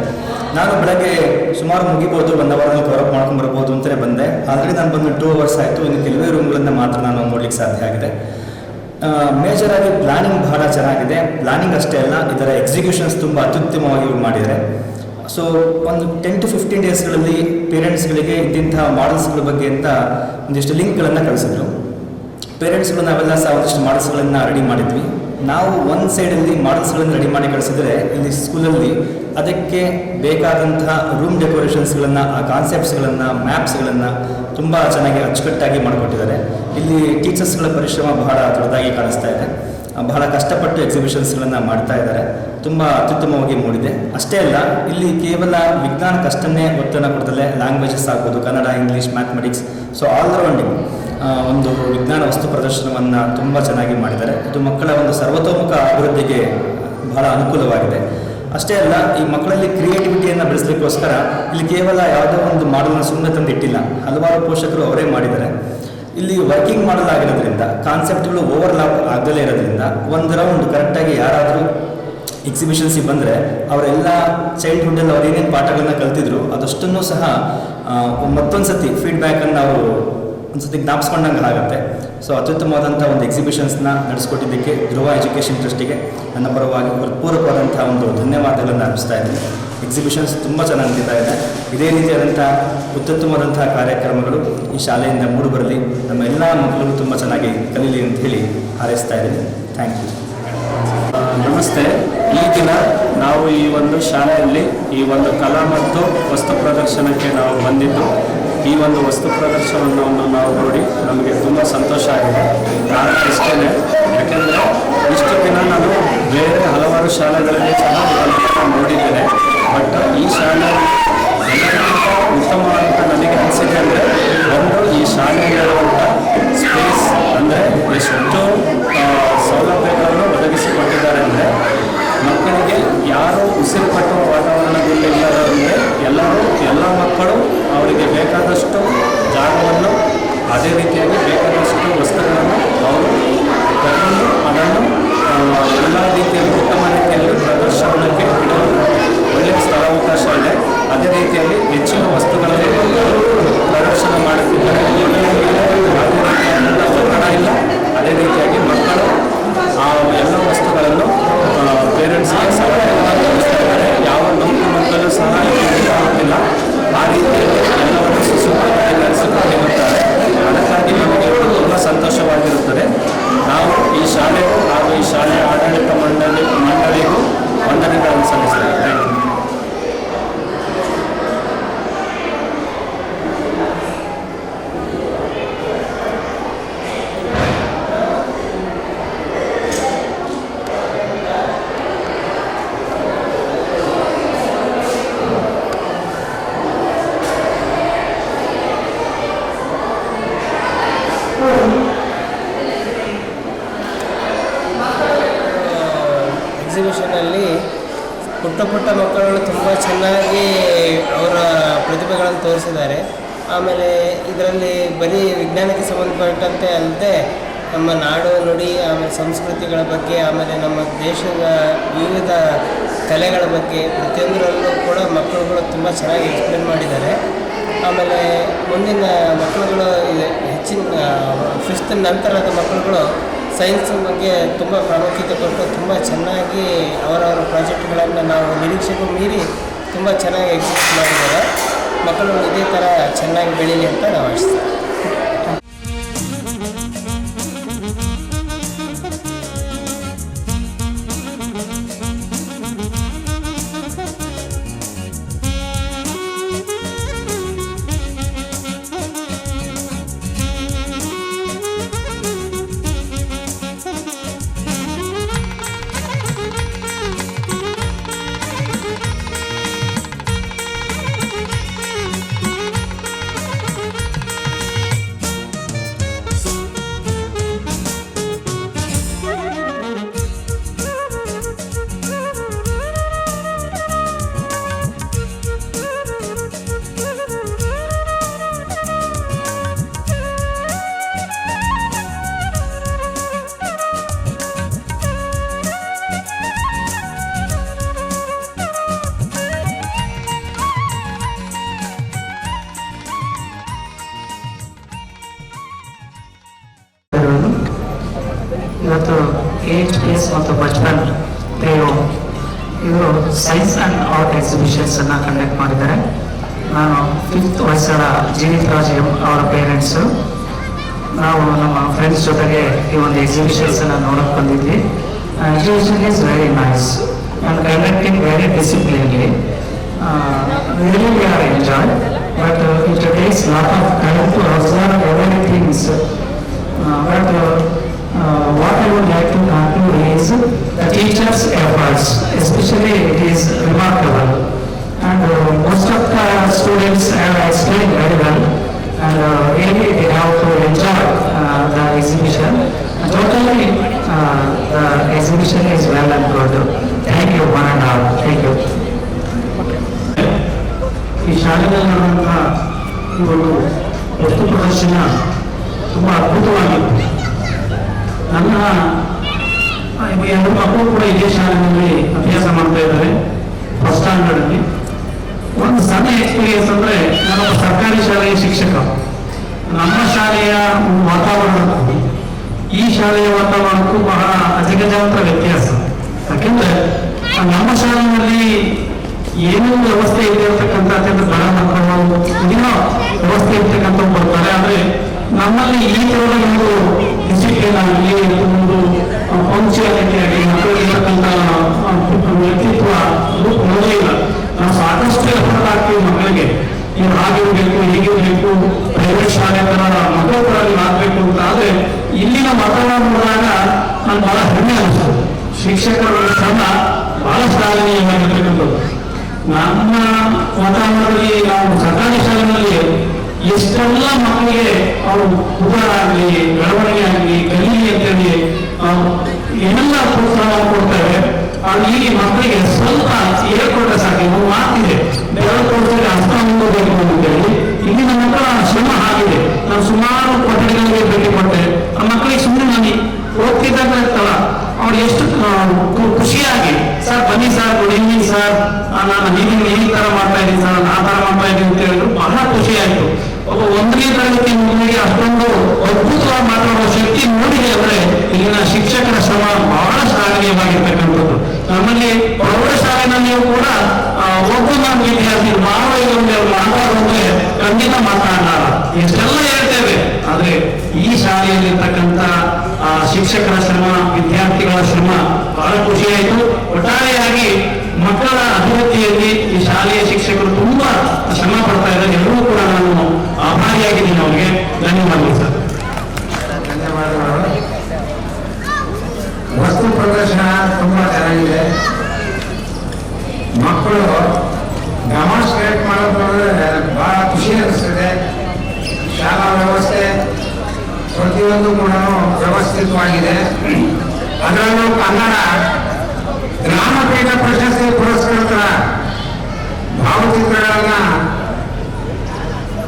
ನಾನು ಬೆಳಗ್ಗೆ ಸುಮಾರು ಮುಗಿಬೋದು, 1 ಅವರ್ನಲ್ಲಿ ಕವರಪ್ ಮಾಡ್ಕೊಂಡು ಬರ್ಬೋದು ಅಂತಲೇ ಬಂದೆ. ಆಲ್ರೆಡಿ ನಾನು ಬಂದು 2 ಅವರ್ಸ್ ಆಯಿತು. ಇನ್ನು ಕೆಲವೇ ರೂಮ್ಗಳನ್ನು ಮಾತ್ರ ನಾನು ನೋಡ್ಲಿಕ್ಕೆ ಸಾಧ್ಯ ಆಗಿದೆ. ಮೇಜರ್ ಆಗಿ ಪ್ಲಾನಿಂಗ್ ಬಹಳ ಚೆನ್ನಾಗಿದೆ. ಪ್ಲಾನಿಂಗ್ ಅಷ್ಟೇ ಅಲ್ಲ, ಇದರ ಎಕ್ಸಿಕ್ಯೂಷನ್ಸ್ ತುಂಬ ಅತ್ಯುತ್ತಮವಾಗಿ ಮಾಡಿದ್ದಾರೆ. ಸೊ ಒಂದು 10 to 15 ಡೇಸ್ಗಳಲ್ಲಿ ಪೇರೆಂಟ್ಸ್ಗಳಿಗೆ ಇಂತಿಂಥ ಮಾಡೆಲ್ಸ್ಗಳ ಬಗ್ಗೆ ಅಂತ ಒಂದಿಷ್ಟು ಲಿಂಕ್ಗಳನ್ನು ಕಳಿಸಿದ್ರು. ಪೇರೆಂಟ್ಸ್ಗಳು ನಾವೆಲ್ಲ ಸಹ ಒಂದಿಷ್ಟು ಮಾಡೆಲ್ಸ್ಗಳನ್ನು ರೆಡಿ ಮಾಡಿದ್ವಿ. ನಾವು ಒಂದು ಸೈಡಲ್ಲಿ ಮಾಡೆಲ್ಸ್ಗಳನ್ನು ರೆಡಿ ಮಾಡಿ ಕಳಿಸಿದ್ರೆ ಇಲ್ಲಿ ಸ್ಕೂಲಲ್ಲಿ ಅದಕ್ಕೆ ಬೇಕಾದಂತಹ ರೂಮ್ ಡೆಕೋರೇಷನ್ಸ್ಗಳನ್ನು, ಆ ಕಾನ್ಸೆಪ್ಟ್ಸ್ಗಳನ್ನು, ಮ್ಯಾಪ್ಸ್ಗಳನ್ನು ತುಂಬ ಚೆನ್ನಾಗಿ ಅಚ್ಚುಕಟ್ಟಾಗಿ ಮಾಡಿಕೊಟ್ಟಿದ್ದಾರೆ. ಇಲ್ಲಿ ಟೀಚರ್ಸ್ಗಳ ಪರಿಶ್ರಮ ಬಹಳ ದೊಡ್ಡದಾಗಿ ಕಾಣಿಸ್ತಾ ಇದೆ. ಬಹಳ ಕಷ್ಟಪಟ್ಟು ಎಕ್ಸಿಬಿಷನ್ಸ್ಗಳನ್ನು ಮಾಡ್ತಾ ಇದ್ದಾರೆ. ತುಂಬ ಅತ್ಯುತ್ತಮವಾಗಿ ಮೂಡಿದೆ. ಅಷ್ಟೇ ಅಲ್ಲ, ಇಲ್ಲಿ ಕೇವಲ ವಿಜ್ಞಾನಕ್ಕಷ್ಟನ್ನೇ ಒತ್ತನ್ನು ಕೊಡ್ತಲೇ ಲ್ಯಾಂಗ್ವೇಜಸ್ ಆಗ್ಬೋದು, ಕನ್ನಡ, ಇಂಗ್ಲೀಷ್, ಮ್ಯಾಥಮೆಟಿಕ್ಸ್, ಸೊ ಆಲ್ರೌಂಡಿಂಗ್ ಒಂದು ವಿಜ್ಞಾನ ವಸ್ತು ಪ್ರದರ್ಶನವನ್ನು ತುಂಬ ಚೆನ್ನಾಗಿ ಮಾಡಿದ್ದಾರೆ. ಇದು ಮಕ್ಕಳ ಒಂದು ಸರ್ವತೋಮುಖ ಅಭಿವೃದ್ಧಿಗೆ ಬಹಳ ಅನುಕೂಲವಾಗಿದೆ. ಅಷ್ಟೇ ಅಲ್ಲ, ಈ ಮಕ್ಕಳಲ್ಲಿ ಕ್ರಿಯೇಟಿವಿಟಿಯನ್ನು ಬೆಳೆಸಲಿಕ್ಕೋಸ್ಕರ ಇಲ್ಲಿ ಕೇವಲ ಯಾವುದೋ ಒಂದು ಮಾಡಲ್ನ ಸುಮ್ಮನೆ ತಂದು ಇಟ್ಟಿಲ್ಲ. ಹಲವಾರು ಪೋಷಕರು ಅವರೇ ಮಾಡಿದ್ದಾರೆ. ಇಲ್ಲಿ ವರ್ಕಿಂಗ್ ಮಾಡಲ್ ಆಗಿರೋದ್ರಿಂದ, ಕಾನ್ಸೆಪ್ಟ್ಗಳು ಓವರ್ಲಾಪ್ ಆಗದಲ್ಲೇ ಇರೋದ್ರಿಂದ ಒಂದು ರೌಂಡ್ ಕರೆಕ್ಟಾಗಿ ಯಾರಾದರೂ ಎಕ್ಸಿಬಿಷನ್ಸಿಗೆ ಬಂದರೆ ಅವರೆಲ್ಲ ಚೈಲ್ಡ್ಹುಡ್ಡಲ್ಲಿ ಅವ್ರು ಏನೇನು ಪಾಠಗಳನ್ನ ಕಲ್ತಿದ್ರು ಅದಷ್ಟನ್ನು ಸಹ ಮತ್ತೊಂದು ಸತಿ ಫೀಡ್ಬ್ಯಾಕನ್ನು ಅವರು ಒಂದು ಸತಿ ಜ್ಞಾಪಿಸ್ಕೊಂಡಂಗೆ ಆಗುತ್ತೆ. ಸೊ ಅತ್ಯುತ್ತಮವಾದಂಥ ಒಂದು ಎಕ್ಸಿಬಿಷನ್ಸ್ನ ನಡೆಸ್ಕೊಟ್ಟಿದ್ದಕ್ಕೆ ಧ್ರುವ ಎಜುಕೇಷನ್ ಟ್ರಸ್ಟಿಗೆ ನನ್ನ ಪರವಾಗಿ ಪೂರ್ವಕವಾದಂಥ ಒಂದು ಧನ್ಯವಾದಗಳನ್ನು ಅರ್ಪಿಸ್ತಾ ಇದ್ದೀನಿ. ಎಕ್ಸಿಬಿಷನ್ಸ್ ತುಂಬ ಚೆನ್ನಾಗಿ ನಡೀತಾ ಇದೆ. ಇದೇ ರೀತಿಯಾದಂಥ ಅತ್ಯುತ್ತಮವಾದಂಥ ಕಾರ್ಯಕ್ರಮಗಳು ಈ ಶಾಲೆಯಿಂದ ಮೂಡಿಬರಲಿ, ನಮ್ಮ ಎಲ್ಲ ಮಕ್ಕಳು ತುಂಬ ಚೆನ್ನಾಗಿ ಕಲೀಲಿ ಅಂತ ಹೇಳಿ ಹಾರೈಸ್ತಾ ಇದ್ದೀನಿ. Thank you. ನಮಸ್ತೆ. ಈ ದಿನ ನಾವು ಈ ಒಂದು ಶಾಲೆಯಲ್ಲಿ ಈ ಒಂದು ಕಲಾ ಮತ್ತು ವಸ್ತು ಪ್ರದರ್ಶನಕ್ಕೆ ನಾವು ಬಂದಿದ್ದು. ಈ ಒಂದು ವಸ್ತು ಪ್ರದರ್ಶನವನ್ನು ನಾವು ನೋಡಿ ನಮಗೆ ತುಂಬ ಸಂತೋಷ ಆಗಿದೆ. ಕಾರಣ ಇಷ್ಟೇ, ಯಾಕೆಂದರೆ ಇಷ್ಟು ದಿನ ನಾನು ಬೇರೆ ಹಲವಾರು ಶಾಲೆಗಳಲ್ಲಿ ಚೆನ್ನಾಗಿ ನೋಡಿದ್ದೇನೆ. ಬಟ್ ಈ ಶಾಲೆ ಎಲ್ಲರಿಗಿಂತ ಉತ್ತಮ ಅಂತ ನನಗೆ ಅನಿಸಿದೆ ಅಂದರೆ ಒಂದು ಈ ಶಾಲೆಯಲ್ಲಿರುವಂಥ ಸ್ಪೇಸ್, ಅಂದರೆ ಎಷ್ಟು ಸೌಲಭ್ಯಗಳನ್ನು ಒದಗಿಸಿಕೊಟ್ಟಿದ್ದಾರೆ ಅಂದರೆ ಮಕ್ಕಳಿಗೆ ಯಾರು ಉಸಿರು ಕಟ್ಟುವ ವಾತಾವರಣದಲ್ಲಿ ಇಲ್ಲದಂದರೆ ಎಲ್ಲ ಮಕ್ಕಳು ಅವರಿಗೆ ಬೇಕಾದಷ್ಟು ಜಾಗವನ್ನು, ಅದೇ ರೀತಿಯಾಗಿ ಬೇಕಾದಷ್ಟು ವಸ್ತುಗಳನ್ನು ಅವರು ತಗೊಂಡು ಅದನ್ನು ಎಲ್ಲ ರೀತಿಯಲ್ಲಿ ಉತ್ತಮ ರೀತಿಯಲ್ಲಿ ಪ್ರದರ್ಶನಕ್ಕೆ ಇಡಲು ಒಳ್ಳೆಯ ಸ್ಥಳಾವಕಾಶ ಇದೆ. ಅದೇ ರೀತಿಯಲ್ಲಿ ಹೆಚ್ಚಿನ ವಸ್ತುಗಳನ್ನು ಪ್ರದರ್ಶನ ಮಾಡುತ್ತಿದ್ದಾರೆ. ಯಾವುದೇ ರೀತಿಯಾದಂಥ ಒತ್ತಡ ಇಲ್ಲ. ಅದೇ ರೀತಿಯಾಗಿ ಮಕ್ಕಳು ಆ ಎಲ್ಲ ವಸ್ತುಗಳನ್ನು ಪೇರೆಂಟ್ಸ್ಗೆ ಸಹಾಯವಾಗಿ ತೋರಿಸ್ತಾ ಇದ್ದಾರೆ. ಯಾವ ನೂಕು ಮಕ್ಕಳು ಸಹ ಆಗುತ್ತಿಲ್ಲ. ಆ ರೀತಿಯಲ್ಲಿ ಎಲ್ಲವನ್ನು ಸುಸೂತ್ರವಾಗಿ ನಡೆಸಿಕೊಂಡಿರುತ್ತಾರೆ. ಅದಕ್ಕಾಗಿ ನಮಗೆ ತುಂಬ ಸಂತೋಷವಾಗಿರುತ್ತದೆ. ನಾವು ಈ ಶಾಲೆಗೂ ಹಾಗೂ ಈ ಶಾಲೆಯ ಆಡಳಿತ ಮಂಡಳಿಗೂ ವಂದನೆಗಳನ್ನು ಸಲ್ಲಿಸ್ತೇವೆ. Thank you. ಎಕ್ಸಿಬಿಷನಲ್ಲಿ ಪುಟ್ಟ ಮಕ್ಕಳು ತುಂಬ ಚೆನ್ನಾಗಿ ಅವರ ಪ್ರತಿಭೆಗಳನ್ನು ತೋರಿಸಿದ್ದಾರೆ. ಆಮೇಲೆ ಇದರಲ್ಲಿ ಬರೀ ವಿಜ್ಞಾನಕ್ಕೆ ಸಂಬಂಧಪಟ್ಟಂತೆ ಅಲ್ಲದೆ ನಮ್ಮ ನಾಡು ನುಡಿ, ಆಮೇಲೆ ಸಂಸ್ಕೃತಿಗಳ ಬಗ್ಗೆ, ಆಮೇಲೆ ನಮ್ಮ ದೇಶದ ವಿವಿಧ ಕಲೆಗಳ ಬಗ್ಗೆ ಪ್ರತಿಯೊಂದರಲ್ಲೂ ಕೂಡ ಮಕ್ಕಳುಗಳು ತುಂಬ ಚೆನ್ನಾಗಿ ಎಕ್ಸ್ಪ್ಲೇನ್ ಮಾಡಿದ್ದಾರೆ. ಆಮೇಲೆ ಮುಂದಿನ ಮಕ್ಕಳುಗಳು ಹೆಚ್ಚಿನ 5th ನಂತರದ ಮಕ್ಕಳುಗಳು ಸೈನ್ಸ್ ಬಗ್ಗೆ ತುಂಬ ಪ್ರಾಮುಖ್ಯತೆ ಕೊಟ್ಟು ತುಂಬ ಚೆನ್ನಾಗಿ ಅವರವರ ಪ್ರಾಜೆಕ್ಟ್ಗಳನ್ನು ನಾವು ನಿರೀಕ್ಷೆಗೂ ಮೀರಿ ತುಂಬ ಚೆನ್ನಾಗಿ ಎಕ್ಸಿಕ್ಯೂಟ್ ಮಾಡಿದ್ದಾರೆ. ಮಕ್ಕಳು ಇದೇ ಥರ ಚೆನ್ನಾಗಿ ಬೆಳೀಲಿ ಅಂತ ನಾವು ಆಶಿಸ್ತೀವಿ. ಇವತ್ತು KHPS ಮತ್ತು ಬಚ್ಪನ್ ಇವರು ಸೈನ್ಸ್ ಆ್ಯಂಡ್ ಆರ್ಟ್ ಎಕ್ಸಿಬಿಷನ್ಸನ್ನು ಕಂಡಕ್ಟ್ ಮಾಡಿದ್ದಾರೆ. ನಾನು 5th ವರ್ಷದ ಜೀವಿತ್ ರಾಜ್ ಅವರ ಪೇರೆಂಟ್ಸು. ನಾವು ನಮ್ಮ ಫ್ರೆಂಡ್ಸ್ ಜೊತೆಗೆ ಈ ಒಂದು ಎಕ್ಸಿಬಿಷನ್ಸನ್ನು ನೋಡೋಕೆ ಬಂದಿದ್ವಿ. Exhibition is very nice and conducting very ಡಿಸಿಪ್ಲಿನ್ಲಿ. really we are enjoyed, but it takes lot of time to observe everything. What I would like to conclude is the teachers' efforts, especially it is remarkable, and most of the students have explained very well, and really they have to enjoy the exhibition. Totally, the exhibition is well and good. Thank you, one and all. Thank you. ಈ ಶಾಲೆಯಲ್ಲಿ ನಡೆದಂತಹ ಈ ಒಂದು ವಸ್ತು ಪ್ರದರ್ಶನ ತುಂಬ ಅದ್ಭುತವಾಗಿತ್ತು. ನನ್ನ ಎರಡು ಮಕ್ಕಳು ಕೂಡ ಇದೇ ಶಾಲೆಯಲ್ಲಿ ಅಭ್ಯಾಸ ಮಾಡ್ತಾ ಇದ್ದಾರೆ, ಫಸ್ಟ್ ಸ್ಟ್ಯಾಂಡರ್ಡಲ್ಲಿ. ಒಂದು ಸಣ್ಣ ಎಕ್ಸ್ಪೀರಿಯನ್ಸ್ ಅಂದರೆ ನಾನೊಬ್ಬ ಸರ್ಕಾರಿ ಶಾಲೆಯ ಶಿಕ್ಷಕ. ನಮ್ಮ ಶಾಲೆಯ ವಾತಾವರಣಕ್ಕೂ ಈ ಶಾಲೆಯ ವಾತಾವರಣಕ್ಕೂ ಬಹಳ ಅಜಗಜಾಂತರ ವ್ಯತ್ಯಾಸ. ಯಾಕೆಂದರೆ ನಮ್ಮ ಶಾಲೆಯಲ್ಲಿ ಏನೋ ವ್ಯವಸ್ಥೆ ಇದೆ ಇರ್ತಕ್ಕಂಥ ಅತ್ಯಂತ ಬಡ ಮಕ್ಕಳು ಏನೋ ವ್ಯವಸ್ಥೆ ಇರ್ತಕ್ಕಂಥ ಬರ್ತಾರೆ. ಆದರೆ ನಮ್ಮಲ್ಲಿ ಈ ಥರದ ಒಂದು ಡಿಸಿಪ್ಲಿನ್ ಆಗಲಿ, ಒಂದು ಪಂಕ್ಚುಯಾಲಿಟಿ ಆಗಲಿ, ಮಕ್ಕಳಿರ್ತಕ್ಕಂಥ ವ್ಯಕ್ತಿತ್ವ ನೋಡೇ ಇಲ್ಲ. ನಾವು ಸಾಕಷ್ಟು ಎಫರ್ಟ್ ಆಗ್ತೀವಿ ಮಕ್ಕಳಿಗೆ, ನೀವು ಹಾಗಿರ್ಬೇಕು ಹೀಗಿರ್ಬೇಕು, ಪ್ರೈವೇಟ್ ಶಾಲೆ ಥರ ಮಕ್ಕಳ ಥರ ಆಗಬೇಕು ಅಂತ. ಆದರೆ ಇಲ್ಲಿನ ವಾತಾವರಣ ನೋಡಿದಾಗ ನಾನು ಬಹಳ ಹೆಮ್ಮೆ ಅನಿಸ್ತದೆ. ಶಿಕ್ಷಕರ ಶ್ರಮ ಬಹಳ ಶ್ಲಾಘನೀಯವಾಗಿರ್ತಕ್ಕಂಥದ್ದು. ನಮ್ಮ ವಾತಾವರಣದಲ್ಲಿ ನಾವು ಸರ್ಕಾರಿ ಶಾಲೆಗಳಲ್ಲಿ ಎಷ್ಟೆಲ್ಲ ಮಕ್ಕಳಿಗೆ ಅವರು ಉಪಹಾರ ಆಗಲಿ, ಬೆಳವಣಿಗೆ ಆಗಲಿ, ಕಲೀಲಿ ಅಂತೇಳಿ ಏನೆಲ್ಲ ಪ್ರೋತ್ಸಾಹ ಕೊಡ್ತೇವೆ. ಅದು ಈಗ ಮಕ್ಕಳಿಗೆ ಸ್ವಲ್ಪ ಹೇಳ್ಕೊಟ್ರೆ ಸಾಕು. ಒಂದು ಮಾತಿದೆ, ಬೆಳಕು ಕೊಡ್ತಾರೆ ಅರ್ಥ ಹೊಂದಬೇಕು ಅಂತೇಳಿ. ಇಲ್ಲಿನ ಮಕ್ಕಳ ಶ್ರಮ ಆಗಿದೆ. ನಾವು ಸುಮಾರು ಕೊಠಡಿಗಳಿಗೆ ಭೇಟಿ ಕೊಡ್ತೇವೆ. ಆ ಮಕ್ಕಳಿಗೆ ಸುಮ್ಮನೆ ಮನೆ ಹೋಗ್ತಿದ್ದಾಗ ಇರ್ತಲ್ಲ, ಅವ್ರು ಎಷ್ಟು ಖುಷಿಯಾಗಿ ಸರ್ ಬನ್ನಿ ಸರ್, ಗುಡ್ ಈವ್ನಿಂಗ್ ಸರ್, ನಾನು ನಿಮಗೆ ಈ ತರ ಮಾಡ್ತಾ ಇದ್ದೀನಿ ಸರ್, ಆ ತರ ಮಾಡ್ತಾ ಇದ್ದೀನಿ ಅಂತ ಹೇಳಿದ್ರು ಬಹಳ ಖುಷಿ ಆಯ್ತು. ಒಬ್ಬ 1ನೇ ತರಗತಿ ಮಗುವಿಗೆ ಅಷ್ಟೊಂದು ಅದ್ಭುತವಾಗಿ ಮಾತಾಡುವ ಶಕ್ತಿ ನೋಡಿದೆ ಅಂದ್ರೆ ಇಲ್ಲಿನ ಶಿಕ್ಷಕರ ಶ್ರಮ ಬಹಳ ಶ್ಲಾಘನೀಯವಾಗಿರ್ತಕ್ಕಂಥದ್ದು. ನಮ್ಮಲ್ಲಿ ಪ್ರೌಢಶಾಲೆನಲ್ಲಿಯೂ ಕೂಡ ಒಬ್ಬ ನಮ್ಮ ವಿದ್ಯಾರ್ಥಿ ಮಾತಾಡುವಂದ್ರೆ ಖಂಡಿತ ಮಾತನಾಡಲ್ಲ, ಎಷ್ಟೆಲ್ಲ ಹೇಳ್ತೇವೆ. ಆದ್ರೆ ಈ ಶಾಲೆಯಲ್ಲಿರ್ತಕ್ಕಂಥ ಶಿಕ್ಷಕರ ಶ್ರಮ, ವಿದ್ಯಾರ್ಥಿಗಳ ಶ್ರಮ ಬಹಳ ಖುಷಿಯಾಯಿತು. ಒಟ್ಟಾರೆಯಾಗಿ ಮಕ್ಕಳ ಅಭಿವೃದ್ಧಿಯಲ್ಲಿ ಈ ಶಾಲೆಯ ಶಿಕ್ಷಕರು ತುಂಬಾ ಶ್ರಮ ಪಡ್ತಾ ಇದ್ದಾರೆ. ಎಲ್ಲರೂ ಕೂಡ ನಾನು ಆಭಾರಿಯಾಗಿದ್ದೀನಿ ಅವರಿಗೆ. ಧನ್ಯವಾದಗಳು ಸರ್. ಧನ್ಯವಾದಗಳು. ವಸ್ತು ಪ್ರದರ್ಶನ ತುಂಬಾ ಚೆನ್ನಾಗಿದೆ. ಮಕ್ಕಳು ಡೆಮಾನ್ಸ್ಟ್ರೇಟ್ ಮಾಡೋದ್ರೆ ಬಹಳ ಖುಷಿ ಅನಿಸ್ತದೆ. ಶಾಲಾ ವ್ಯವಸ್ಥೆ ಪ್ರತಿಯೊಂದು ಕೂಡ ವ್ಯವಸ್ಥಿತವಾಗಿದೆ. ಅದರಲ್ಲೂ ಕನ್ನಡ ಜ್ಞಾನಪೀಠ ಪ್ರಶಸ್ತಿ ಪುರಸ್ಕೃತ ಭಾವಚಿತ್ರಗಳನ್ನ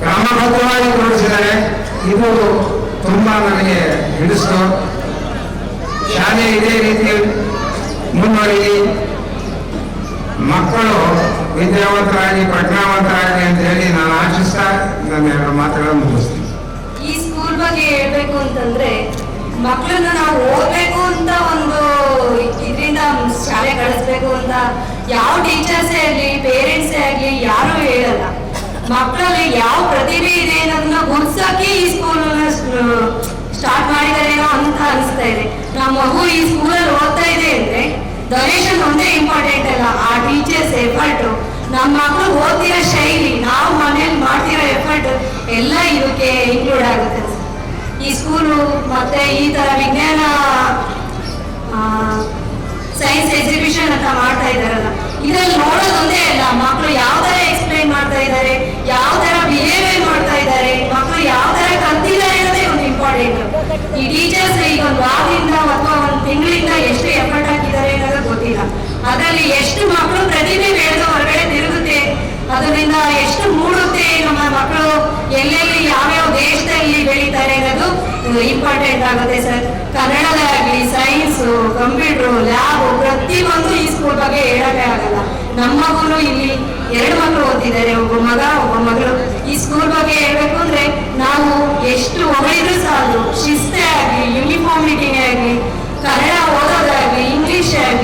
ಕ್ರಮಬದ್ಧವಾಗಿ ತೋರಿಸಿದ್ದಾರೆ. ಇದು ತುಂಬಾ ನನಗೆ ಹಿಡಿಸ್ತು. ಶಾಲೆ ಇದೇ ರೀತಿ ಮುಂದುವರಿಲಿ, ಮಕ್ಕಳು ವಿದ್ಯಾವಂತರಾಗಿ ಪ್ರಜ್ಞಾವಂತರಾಗಿ ಅಂತ ಹೇಳಿ ನಾನು ಆಶಿಸ್ತಾ ನನ್ನ 2 ಮಾತುಗಳನ್ನು ಮುಗಿಸ್ತೀನಿ. ಈ ಸ್ಕೂಲ್ ಬಗ್ಗೆ ಹೇಳ್ಬೇಕು ಅಂತಂದ್ರೆ, ಮಕ್ಕಳನ್ನ ನಾವು ಓದಬೇಕು ಅಂತ ಒಂದು ಇದರಿಂದ ಶಾಲೆ ಕಳಿಸ್ಬೇಕು ಅಂತ ಯಾವ ಟೀಚರ್ಸೇ ಆಗಲಿ, ಪೇರೆಂಟ್ಸೇ ಆಗಲಿ ಯಾರು ಹೇಳಲ್ಲ. ಮಕ್ಕಳಲ್ಲಿ ಯಾವ ಪ್ರತಿಭೆ ಇದೆ ಅನ್ನೋದನ್ನ ಗುರ್ಸಕ್ಕೆ ಈ ಸ್ಕೂಲ್ ಸ್ಟಾರ್ಟ್ ಮಾಡಿದಾರೇನೋ ಅಂತ ಅನಿಸ್ತಾ ಇದೆ. ನಮ್ಮ ಮಗು ಈ ಸ್ಕೂಲಲ್ಲಿ ಓದ್ತಾ ಇದೆ ಅಂದ್ರೆ ಡೊನೇಷನ್ ಒಂದೇ ಇಂಪಾರ್ಟೆಂಟ್ ಅಲ್ಲ, ಆ ಟೀಚರ್ಸ್ ಎಫರ್ಟ್, ನಮ್ಮ ಮಕ್ಕಳು ಓದ್ತಿರೋ ಶೈಲಿ, ನಾವು ಮನೇಲಿ ಮಾಡ್ತಿರೋ ಎಫರ್ಟ್ ಎಲ್ಲ ಇದಕ್ಕೆ ಇನ್ಕ್ಲೂಡ್ ಆಗುತ್ತೆ. ಈ ಸ್ಕೂಲು ಮತ್ತೆ ಈ ತರ ವಿಜ್ಞಾನ ಸೈನ್ಸ್ ಎಕ್ಸಿಬಿಷನ್ ಅಂತ ಮಾಡ್ತಾ ಇದ್ದಾರಲ್ಲ, ಇದರಲ್ಲಿ ನೋಡೋದೊಂದೇ ಅಲ್ಲ, ಮಕ್ಕಳು ಯಾವ ತರ ಎಕ್ಸ್ಪ್ಲೈನ್ ಮಾಡ್ತಾ ಇದ್ದಾರೆ, ಯಾವ ತರ ಬಿಹೇವಿಯರ್ ಮಾಡ್ತಾ ಇದ್ದಾರೆ, ಮಕ್ಕಳು ಯಾವ ತರ ಕಲ್ತಿದ್ದಾರೆ ಅನ್ನೋದೇ ಒಂದು ಇಂಪಾರ್ಟೆಂಟ್. ಈ ಟೀಚರ್ಸ್ ಈಗ ಒಂದು ವಾರದಿಂದ ಅಥವಾ ಒಂದು ತಿಂಗಳಿಂದ ಎಷ್ಟು ಎಫರ್ಟ್ ಹಾಕಿದ್ದಾರೆ ಅನ್ನೋದು ಗೊತ್ತಿಲ್ಲ. ಅದರಲ್ಲಿ ಎಷ್ಟು ಮಕ್ಕಳು ಪ್ರತಿಭೆ ಬೆಳೆದು ಹೊರಗಡೆ ತಿರುಗುತ್ತೆ, ಅದರಿಂದ ಎಷ್ಟು ಮೂಡುತ್ತೆ ನಮ್ಮ ಮಕ್ಕಳು, ಎಲ್ಲೆಲ್ಲಿ ಯಾವ್ಯಾವ ದೇಶದಲ್ಲಿ ಬೆಳೀತಾರೆ ಅನ್ನೋದು ಇಂಪಾರ್ಟೆಂಟ್ ಆಗುತ್ತೆ ಸರ್. ಕನ್ನಡದಾಗಲಿ, ಸೈನ್ಸು, ಕಂಪ್ಯೂಟರ್, ಲ್ಯಾಬ್ ಪ್ರತಿಯೊಂದು ಈ ಸ್ಕೂಲ್ ಬಗ್ಗೆ ಹೇಳೋಕೆ ಆಗಲ್ಲ. ನಮ್ಮ ಮಗುನು ಇಲ್ಲಿ 2 ಮಕ್ಕಳು ಓದ್ತಿದ್ದಾರೆ, ಒಬ್ಬ ಮಗ ಒಬ್ಬ ಮಗಳು. ಈ ಸ್ಕೂಲ್ ಬಗ್ಗೆ ಹೇಳ್ಬೇಕು ಅಂದ್ರೆ ನಾವು ಎಷ್ಟು ಹೊಗಳಿದ್ರು ಸಾಲು, ಶಿಸ್ತೇ ಆಗಲಿ, ಯೂನಿಫಾರ್ಮಿಟಿನೇ ಆಗಲಿ, ಕನ್ನಡ ಓದೋದಾಗಲಿ, ಇಂಗ್ಲಿಷ್ ಆಗಲಿ,